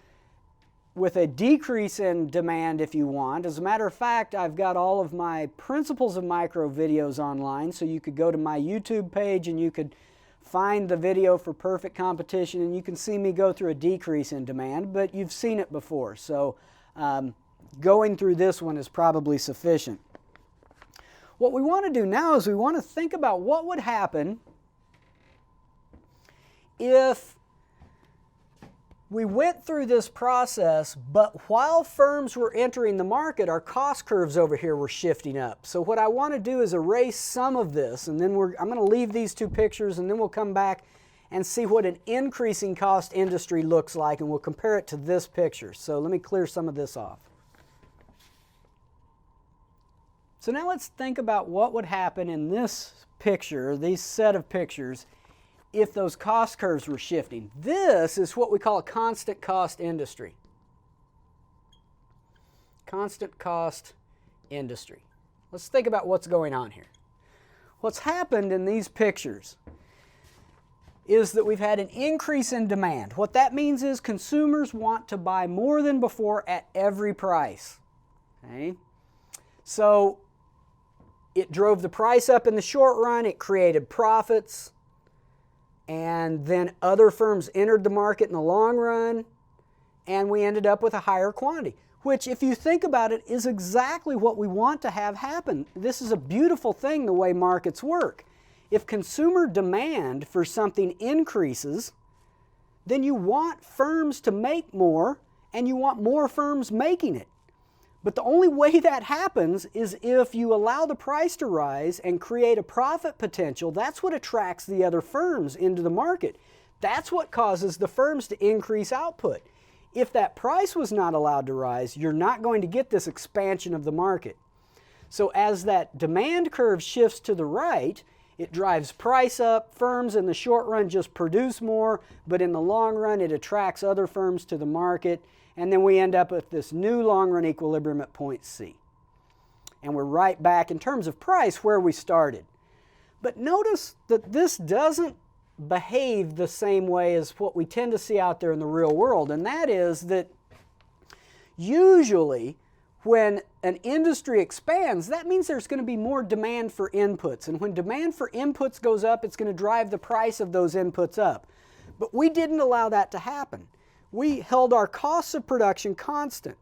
Speaker 1: with a decrease in demand if you want. As a matter of fact, I've got all of my Principles of Micro videos online, so you could go to my YouTube page and you could find the video for perfect competition and you can see me go through a decrease in demand, but you've seen it before. So going through this one is probably sufficient. What we want to do now is we want to think about what would happen if we went through this process, but while firms were entering the market, our cost curves over here were shifting up. So what I want to do is erase some of this, and then I'm going to leave these two pictures, and then we'll come back and see what an increasing cost industry looks like, and we'll compare it to this picture. So let me clear some of this off. So now let's think about what would happen in this picture, these set of pictures, if those cost curves were shifting. This is what we call a constant cost industry. Constant cost industry. Let's think about what's going on here. What's happened in these pictures is that we've had an increase in demand. What that means is consumers want to buy more than before at every price. Okay? So it drove the price up in the short run, it created profits, and then other firms entered the market in the long run, and we ended up with a higher quantity, which, if you think about it, is exactly what we want to have happen. This is a beautiful thing, the way markets work. If consumer demand for something increases, then you want firms to make more, and you want more firms making it. But the only way that happens is if you allow the price to rise and create a profit potential. That's what attracts the other firms into the market. That's what causes the firms to increase output. If that price was not allowed to rise, you're not going to get this expansion of the market. So as that demand curve shifts to the right, it drives price up. Firms in the short run just produce more, but in the long run it attracts other firms to the market. And then we end up with this new long-run equilibrium at point C. And we're right back in terms of price where we started. But notice that this doesn't behave the same way as what we tend to see out there in the real world. And that is that usually when an industry expands, that means there's going to be more demand for inputs. And when demand for inputs goes up, it's going to drive the price of those inputs up. But we didn't allow that to happen. We held our costs of production constant.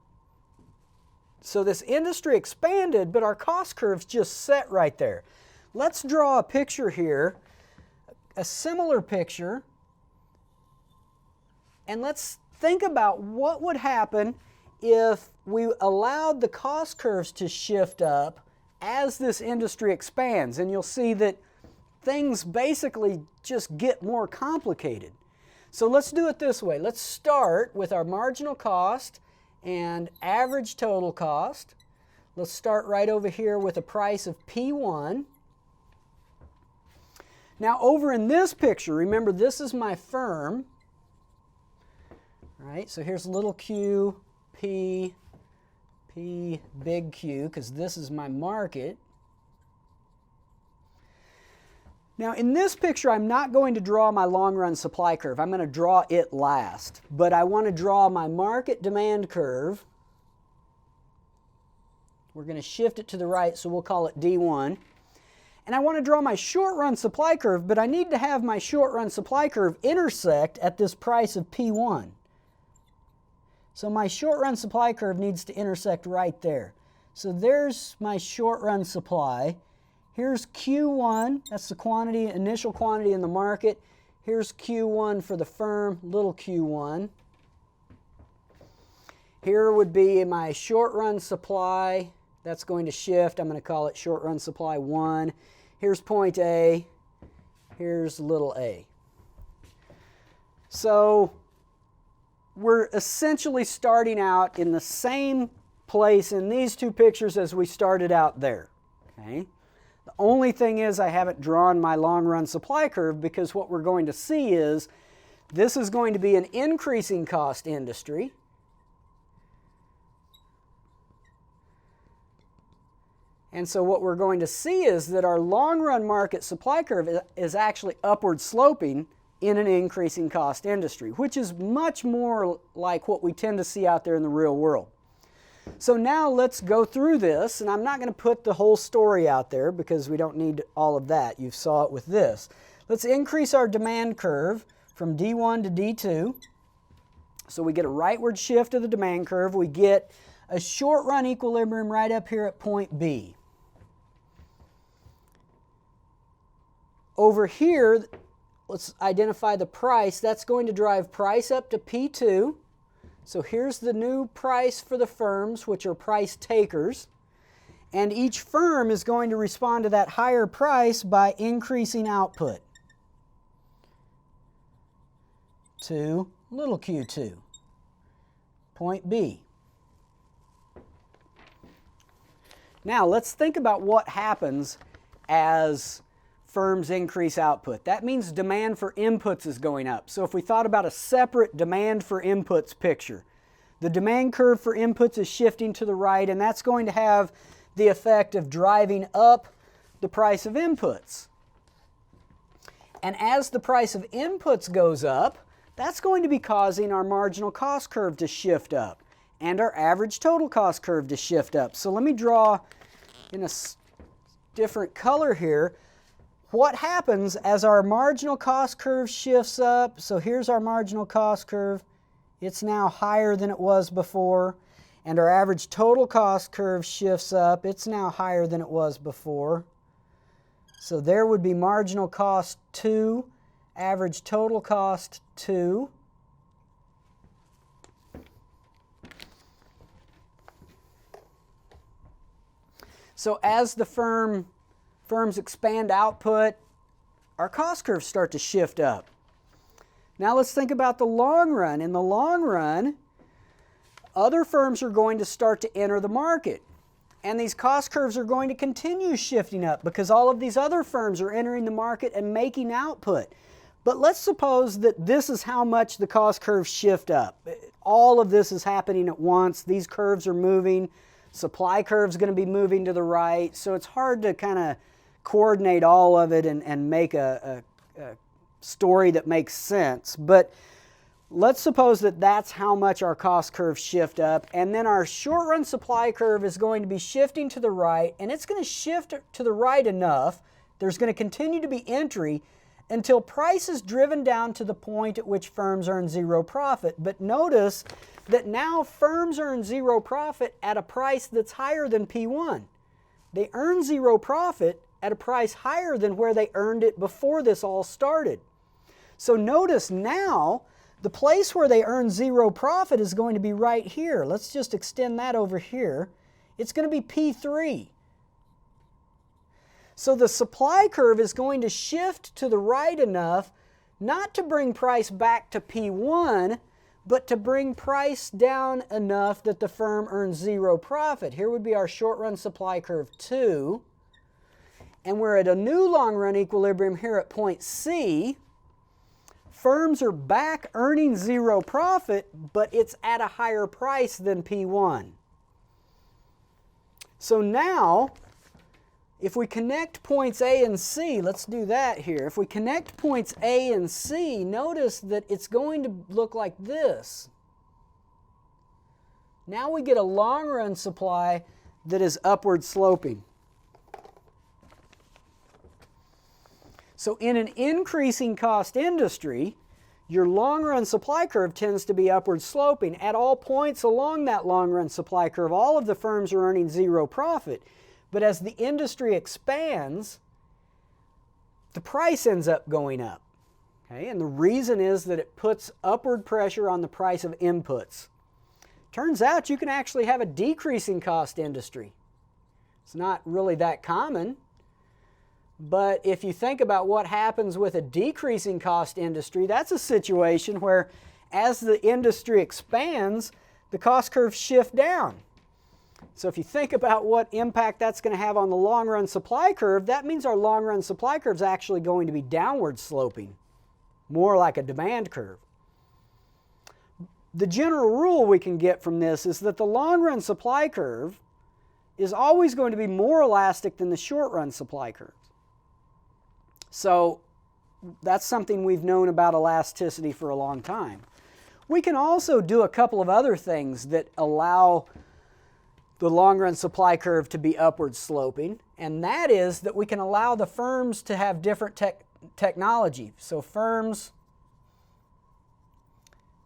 Speaker 1: So this industry expanded, but our cost curves just set right there. Let's draw a picture here, a similar picture, and let's think about what would happen if we allowed the cost curves to shift up as this industry expands. And you'll see that things basically just get more complicated. So let's do it this way. Let's start with our marginal cost and average total cost. Let's start right over here with a price of P1. Now over in this picture, remember this is my firm. All right, so here's little q, P, big Q, because this is my market. Now in this picture, I'm not going to draw my long-run supply curve. I'm going to draw it last. But I want to draw my market demand curve. We're going to shift it to the right, so we'll call it D1. And I want to draw my short-run supply curve, but I need to have my short-run supply curve intersect at this price of P1. So my short-run supply curve needs to intersect right there. So there's my short-run supply. Here's Q1, that's the quantity, initial quantity in the market. Here's Q1 for the firm, little q1. Here would be my short-run supply. That's going to shift. I'm going to call it short-run supply 1. Here's point A. Here's little a. So we're essentially starting out in the same place in these two pictures as we started out there. Okay? The only thing is I haven't drawn my long-run supply curve, because what we're going to see is this is going to be an increasing cost industry. And so what we're going to see is that our long-run market supply curve is actually upward sloping in an increasing cost industry, which is much more like what we tend to see out there in the real world. So now let's go through this, and I'm not going to put the whole story out there because we don't need all of that. You saw it with this. Let's increase our demand curve from D1 to D2. So we get a rightward shift of the demand curve. We get a short-run equilibrium right up here at point B. Over here, let's identify the price. That's going to drive price up to P2. So here's the new price for the firms, which are price takers. And each firm is going to respond to that higher price by increasing output to little q2, point B. Now let's think about what happens as firms increase output. That means demand for inputs is going up. So if we thought about a separate demand for inputs picture, the demand curve for inputs is shifting to the right, and that's going to have the effect of driving up the price of inputs. And as the price of inputs goes up, that's going to be causing our marginal cost curve to shift up and our average total cost curve to shift up. So let me draw in a different color here. What happens as our marginal cost curve shifts up? So here's our marginal cost curve. It's now higher than it was before. And our average total cost curve shifts up. It's now higher than it was before. So there would be marginal cost 2, average total cost 2. So as the firms expand output, our cost curves start to shift up. Now let's think about the long run. In the long run, other firms are going to start to enter the market. And these cost curves are going to continue shifting up because all of these other firms are entering the market and making output. But let's suppose that this is how much the cost curves shift up. All of this is happening at once. These curves are moving. Supply curve's going to be moving to the right. So it's hard to kind of coordinate all of it and make a story that makes sense. But let's suppose that that's how much our cost curves shift up, and then our short-run supply curve is going to be shifting to the right, and it's going to shift to the right enough, there's going to continue to be entry until price is driven down to the point at which firms earn zero profit. But notice that now firms earn zero profit at a price that's higher than P1. They earn zero profit at a price higher than where they earned it before this all started. So notice now, the place where they earn zero profit is going to be right here. Let's just extend that over here. It's going to be P3. So the supply curve is going to shift to the right enough not to bring price back to P1, but to bring price down enough that the firm earns zero profit. Here would be our short-run supply curve 2. And we're at a new long-run equilibrium here at point C. Firms are back earning zero profit, but it's at a higher price than P1. So now, if we connect points A and C, let's do that here. If we connect points A and C, notice that it's going to look like this. Now we get a long-run supply that is upward sloping. So in an increasing cost industry, your long-run supply curve tends to be upward sloping. At all points along that long-run supply curve, all of the firms are earning zero profit. But as the industry expands, the price ends up going up. Okay? And the reason is that it puts upward pressure on the price of inputs. Turns out you can actually have a decreasing cost industry. It's not really that common. But if you think about what happens with a decreasing cost industry, that's a situation where as the industry expands, the cost curves shift down. So if you think about what impact that's going to have on the long-run supply curve, that means our long-run supply curve is actually going to be downward sloping, more like a demand curve. The general rule we can get from this is that the long-run supply curve is always going to be more elastic than the short-run supply curve. So that's something we've known about elasticity for a long time. We can also do a couple of other things that allow the long-run supply curve to be upward sloping, and that is that we can allow the firms to have different technology. So firms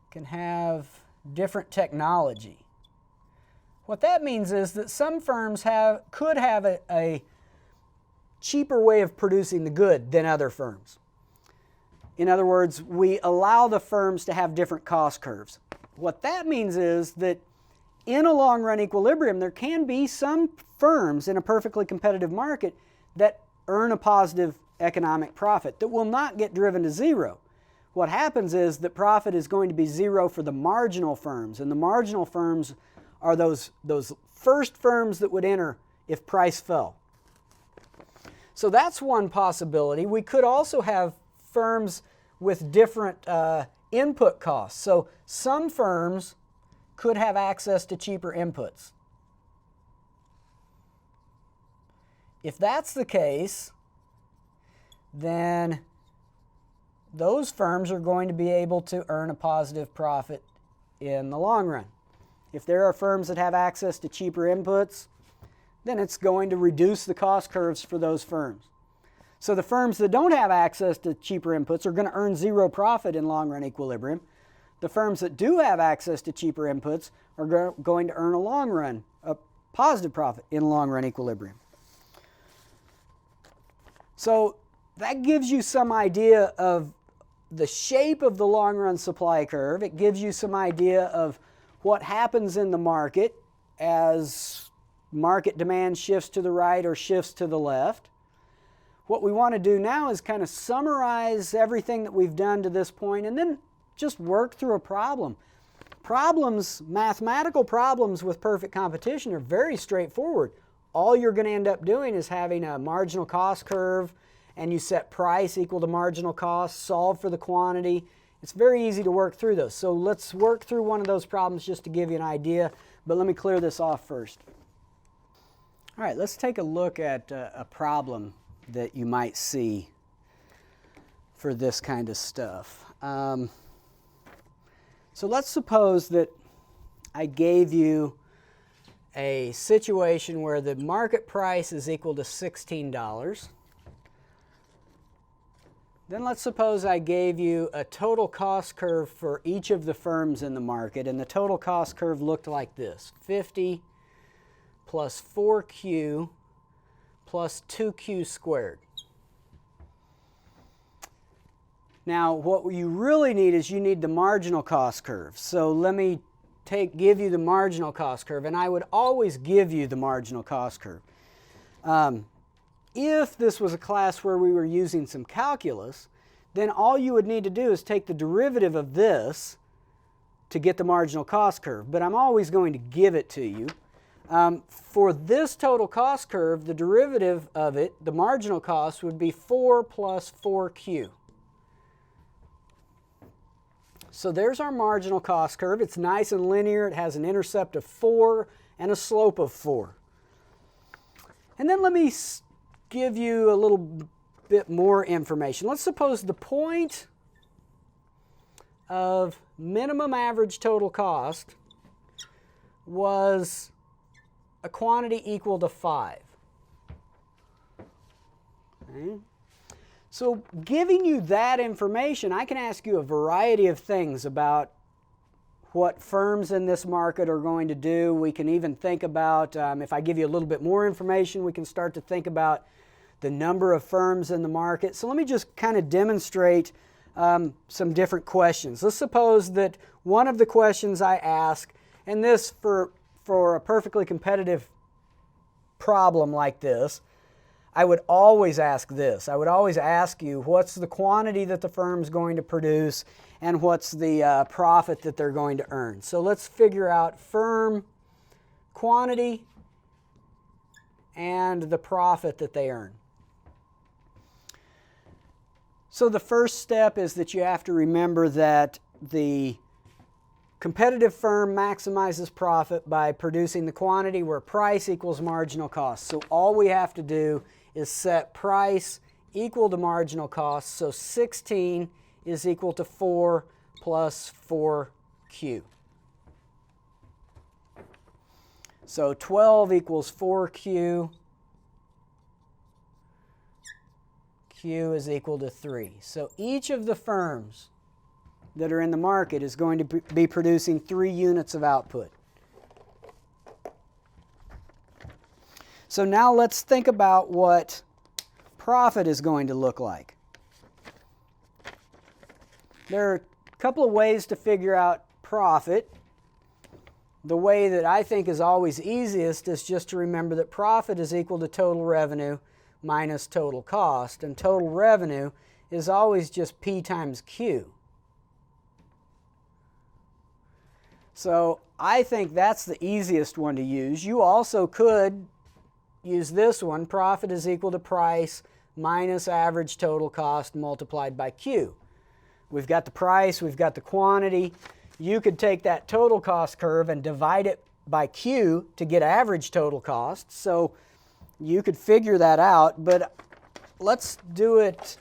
Speaker 1: can have different technology. What that means is that some firms could have a cheaper way of producing the good than other firms. In other words, we allow the firms to have different cost curves. What that means is that in a long-run equilibrium, there can be some firms in a perfectly competitive market that earn a positive economic profit that will not get driven to zero. What happens is that profit is going to be zero for the marginal firms, and the marginal firms are those first firms that would enter if price fell. So that's one possibility. We could also have firms with different input costs. So some firms could have access to cheaper inputs. If that's the case, then those firms are going to be able to earn a positive profit in the long run. If there are firms that have access to cheaper inputs, then it's going to reduce the cost curves for those firms. So the firms that don't have access to cheaper inputs are going to earn zero profit in long-run equilibrium. The firms that do have access to cheaper inputs are going to earn a positive profit in long-run equilibrium. So that gives you some idea of the shape of the long-run supply curve. It gives you some idea of what happens in the market as market demand shifts to the right or shifts to the left. What we want to do now is kind of summarize everything that we've done to this point and then just work through a problem. Mathematical problems with perfect competition are very straightforward. All you're going to end up doing is having a marginal cost curve, and you set price equal to marginal cost, solve for the quantity. It's very easy to work through those. So let's work through one of those problems just to give you an idea, but let me clear this off first. All right, let's take a look at a problem that you might see for this kind of stuff. So let's suppose that I gave you a situation where the market price is equal to $16. Then let's suppose I gave you a total cost curve for each of the firms in the market, and the total cost curve looked like this: 50 plus 4Q plus 2Q squared. Now, what you really need is you need the marginal cost curve. So let me give you the marginal cost curve, and I would always give you the marginal cost curve. If this was a class where we were using some calculus, then all you would need to do is take the derivative of this to get the marginal cost curve. But I'm always going to give it to you. For this total cost curve, the derivative of it, the marginal cost, would be 4 plus 4Q. So there's our marginal cost curve. It's nice and linear. It has an intercept of 4 and a slope of 4. And then let me give you a little bit more information. Let's suppose the point of minimum average total cost was a quantity equal to 5. Okay. So giving you that information, I can ask you a variety of things about what firms in this market are going to do. We can even think about, if I give you a little bit more information, we can start to think about the number of firms in the market. So let me just kind of demonstrate some different questions. Let's suppose that one of the questions I ask, and this for a perfectly competitive problem like this, I would always ask this. I would always ask you, what's the quantity that the firm's going to produce and what's the profit that they're going to earn? So let's figure out firm quantity and the profit that they earn. So the first step is that you have to remember that the competitive firm maximizes profit by producing the quantity where price equals marginal cost. So all we have to do is set price equal to marginal cost. So 16 is equal to 4 plus 4Q. So 12 equals 4Q. Q is equal to 3. So each of the firms that are in the market is going to be producing 3 units of output. So now let's think about what profit is going to look like. there are a couple of ways to figure out profit. The way that I think is always easiest is just to remember that profit is equal to total revenue minus total cost, and total revenue is always just P times Q. So I think that's the easiest one to use. You also could use this one. Profit is equal to price minus average total cost multiplied by Q. We've got the price, we've got the quantity. You could take that total cost curve and divide it by Q to get average total cost. So you could figure that out, but let's do it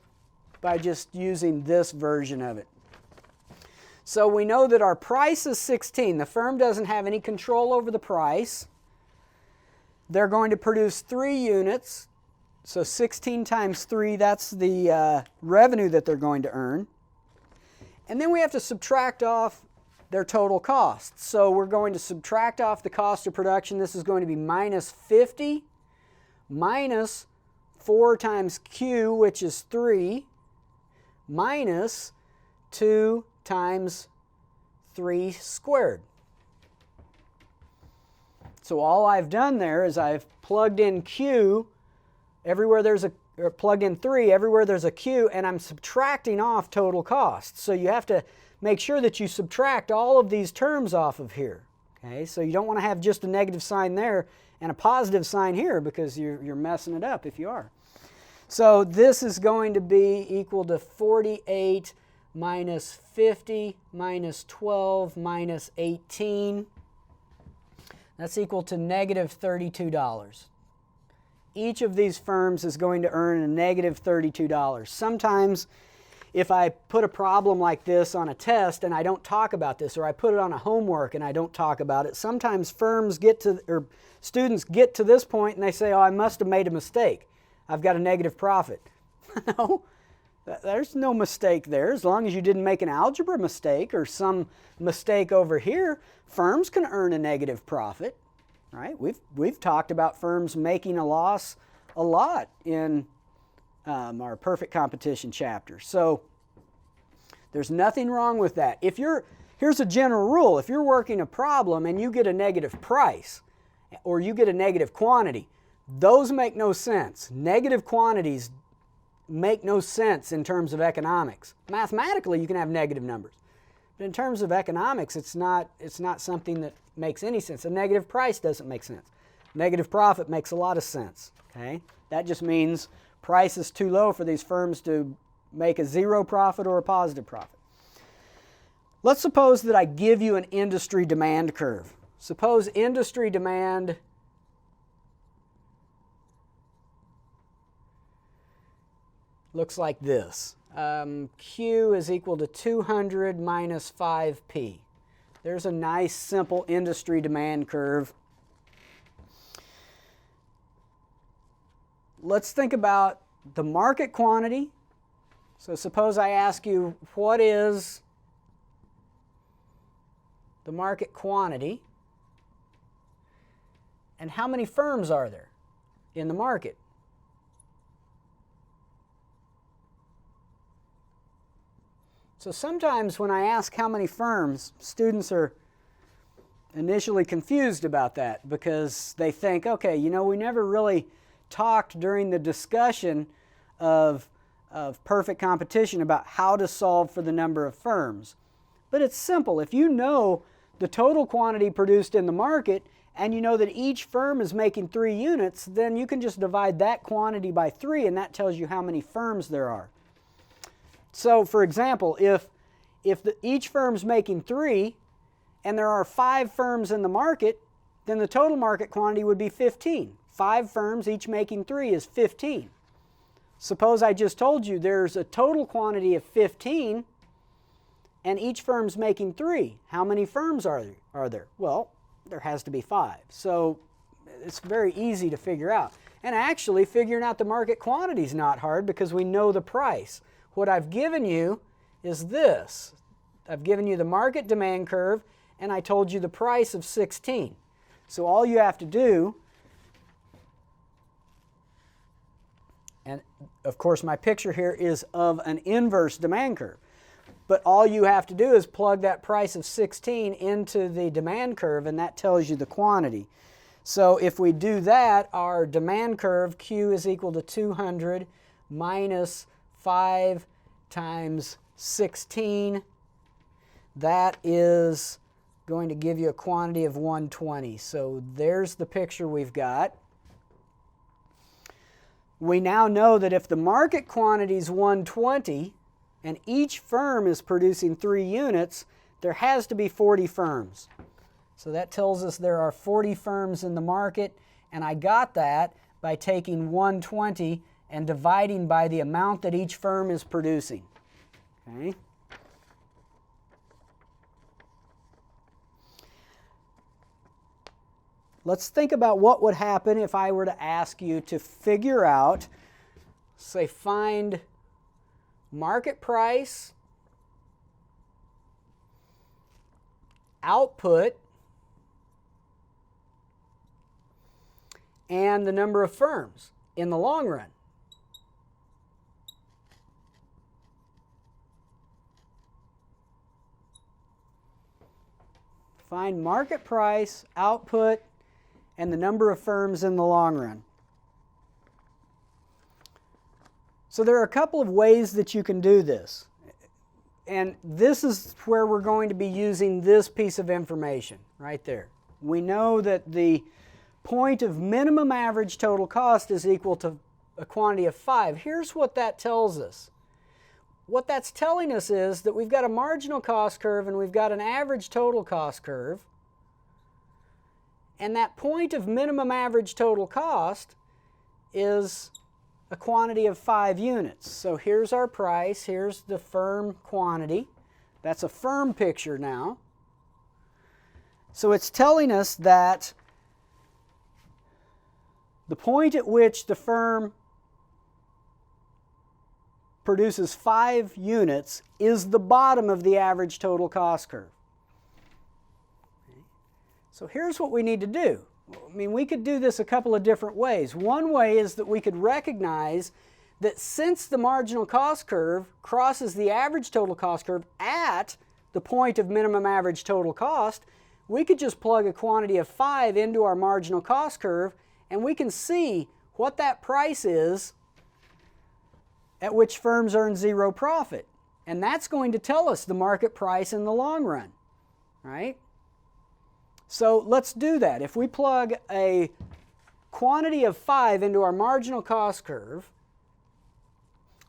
Speaker 1: by just using this version of it. So we know that our price is 16. The firm doesn't have any control over the price. They're going to produce 3 units. So 16 times 3, that's the revenue that they're going to earn. And then we have to subtract off their total cost. So we're going to subtract off the cost of production. This is going to be minus 50 minus 4 times Q, which is 3, minus 2 times 3 squared. So all I've done there is I've plugged in Q everywhere there's a, or plugged in 3 everywhere there's a Q, and I'm subtracting off total cost. So you have to make sure that you subtract all of these terms off of here. Okay, so you don't want to have just a negative sign there and a positive sign here, because you're messing it up if you are. So this is going to be equal to 48 minus 50 minus 12 minus 18. That's equal to negative $32. Each of these firms is going to earn a negative $32. Sometimes if I put a problem like this on a test and I don't talk about this, or I put it on a homework and I don't talk about it, sometimes firms get to, or students get to this point and they say, oh, I must have made a mistake. I've got a negative profit. No, there's no mistake there. As long as you didn't make an algebra mistake or some mistake over here, firms can earn a negative profit, right? We've talked about firms making a loss a lot in our perfect competition chapter. So there's nothing wrong with that. Here's a general rule. If you're working a problem and you get a negative price or you get a negative quantity, those make no sense. Negative quantities make no sense in terms of economics. Mathematically, you can have negative numbers. But in terms of economics, it's not something that makes any sense. A negative price doesn't make sense. Negative profit makes a lot of sense. Okay? That just means price is too low for these firms to make a 0 profit or a positive profit. Let's suppose that I give you an industry demand curve. Suppose industry demand looks like this. Q is equal to 200 minus 5P. There's a nice simple industry demand curve. Let's think about the market quantity. So suppose I ask you, what is the market quantity and how many firms are there in the market? So sometimes when I ask how many firms, students are initially confused about that because they think, okay, you know, we never really talked during the discussion of perfect competition about how to solve for the number of firms. But it's simple. If you know the total quantity produced in the market and you know that each firm is making 3 units, then you can just divide that quantity by 3 and that tells you how many firms there are. So for example, if each firm's making 3 and there are 5 firms in the market, then the total market quantity would be 15. 5 firms, each making 3, is 15. Suppose I just told you there's a total quantity of 15 and each firm's making 3. How many firms are there? Well, there has to be 5. So it's very easy to figure out. And actually, figuring out the market quantity is not hard because we know the price. What I've given you is this. I've given you the market demand curve and I told you the price of 16. So all you have to do, and of course my picture here is of an inverse demand curve. but all you have to do is plug that price of 16 into the demand curve, and that tells you the quantity. So if we do that, our demand curve, Q is equal to 200 minus 5 times 16. That is going to give you a quantity of 120. So there's the picture we've got. We now know that if the market quantity is 120 and each firm is producing 3 units, there has to be 40 firms. So that tells us there are 40 firms in the market, and I got that by taking 120 and dividing by the amount that each firm is producing. Okay? Let's think about what would happen if I were to ask you to figure out, say, find market price, output, and the number of firms in the long run. Find market price, output, and the number of firms in the long run. So there are a couple of ways that you can do this. And this is where we're going to be using this piece of information right there. We know that the point of minimum average total cost is equal to a quantity of 5. Here's what that tells us. What that's telling us is that we've got a marginal cost curve and we've got an average total cost curve. And that point of minimum average total cost is a quantity of 5 units. So here's our price, here's the firm quantity. That's a firm picture now. So it's telling us that the point at which the firm produces 5 units is the bottom of the average total cost curve. So here's what we need to do. I mean, we could do this a couple of different ways. One way is that we could recognize that since the marginal cost curve crosses the average total cost curve at the point of minimum average total cost, we could just plug a quantity of 5 into our marginal cost curve, and we can see what that price is at which firms earn 0 profit. And that's going to tell us the market price in the long run, right? So let's do that. If we plug a quantity of 5 into our marginal cost curve,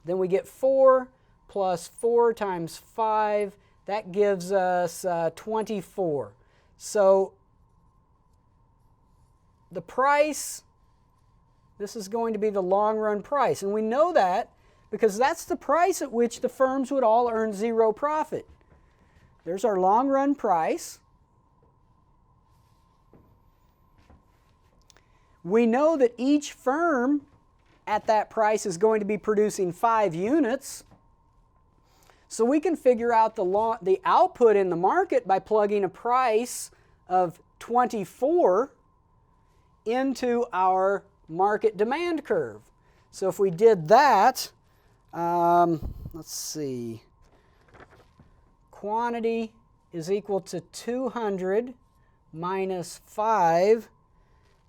Speaker 1: then we get 4 plus 4 times 5. That gives us 24. So the price, this is going to be the long run price. And we know that because that's the price at which the firms would all earn 0 profit. There's our long run price. We know that each firm at that price is going to be producing 5 units. So we can figure out the output in the market by plugging a price of 24 into our market demand curve. So if we did that, let's see, quantity is equal to 200 minus 5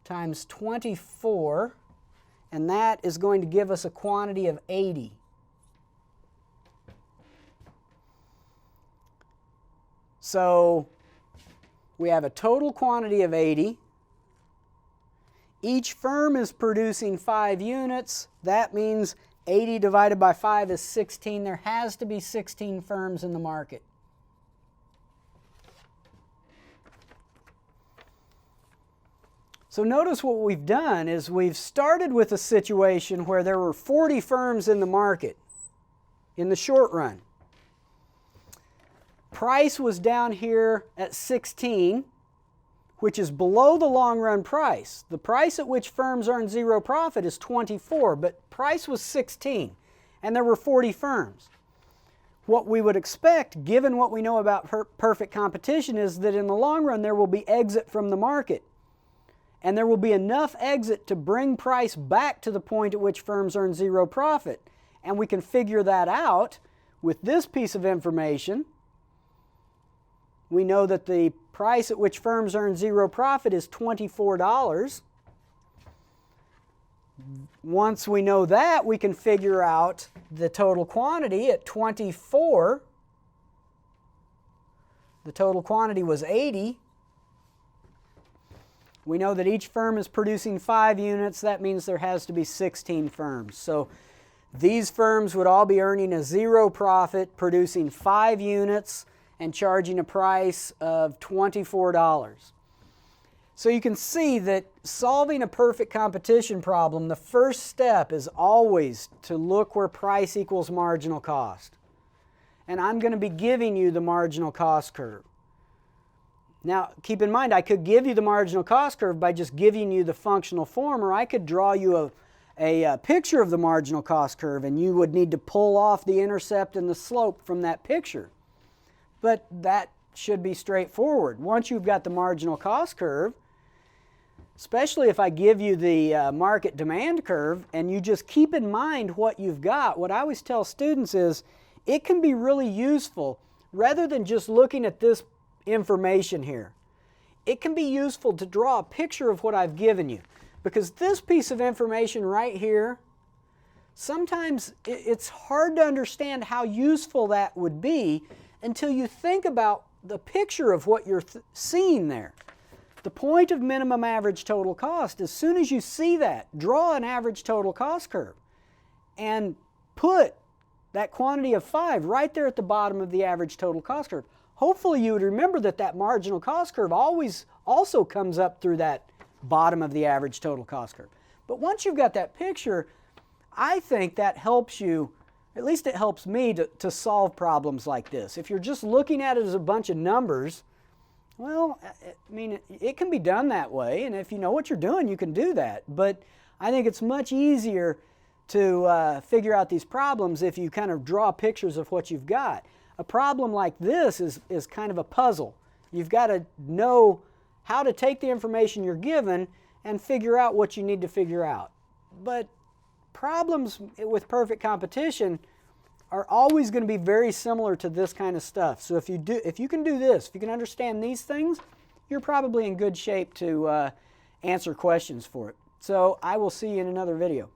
Speaker 1: times 24, and that is going to give us a quantity of 80. So we have a total quantity of 80. Each firm is producing 5 units. That means 80 divided by 5 is 16. There has to be 16 firms in the market. So notice what we've done is we've started with a situation where there were 40 firms in the market in the short run. Price was down here at 16, which is below the long run price. The price at which firms earn 0 profit is 24, but price was 16, and there were 40 firms. What we would expect, given what we know about perfect competition, is that in the long run there will be exit from the market. And there will be enough exit to bring price back to the point at which firms earn 0 profit. And we can figure that out with this piece of information, we know that the price at which firms earn zero profit is $24. Once we know that, we can figure out the total quantity at 24. The total quantity was 80. We know that each firm is producing 5 units. That means there has to be 16 firms. So these firms would all be earning a zero profit, producing 5 units, and charging a price of $24. So you can see that solving a perfect competition problem, the first step is always to look where price equals marginal cost. And I'm going to be giving you the marginal cost curve. Now, keep in mind, I could give you the marginal cost curve by just giving you the functional form, or I could draw you a picture of the marginal cost curve, and you would need to pull off the intercept and the slope from that picture. But that should be straightforward. Once you've got the marginal cost curve, especially if I give you the market demand curve, and you just keep in mind what you've got, what I always tell students is it can be really useful, rather than just looking at this information here. It can be useful to draw a picture of what I've given you, because this piece of information right here, sometimes it's hard to understand how useful that would be until you think about the picture of what you're seeing there. The point of minimum average total cost, as soon as you see that, draw an average total cost curve and put that quantity of 5 right there at the bottom of the average total cost curve. Hopefully you would remember that that marginal cost curve always also comes up through that bottom of the average total cost curve. But once you've got that picture, I think that helps you, at least it helps me to solve problems like this. If you're just looking at it as a bunch of numbers, well, I mean, it can be done that way, and if you know what you're doing, you can do that. But I think it's much easier to figure out these problems if you kind of draw pictures of what you've got. A problem like this is kind of a puzzle. You've got to know how to take the information you're given and figure out what you need to figure out. But problems with perfect competition are always going to be very similar to this kind of stuff. So if you can do this, if you can understand these things, you're probably in good shape to answer questions for it. So I will see you in another video.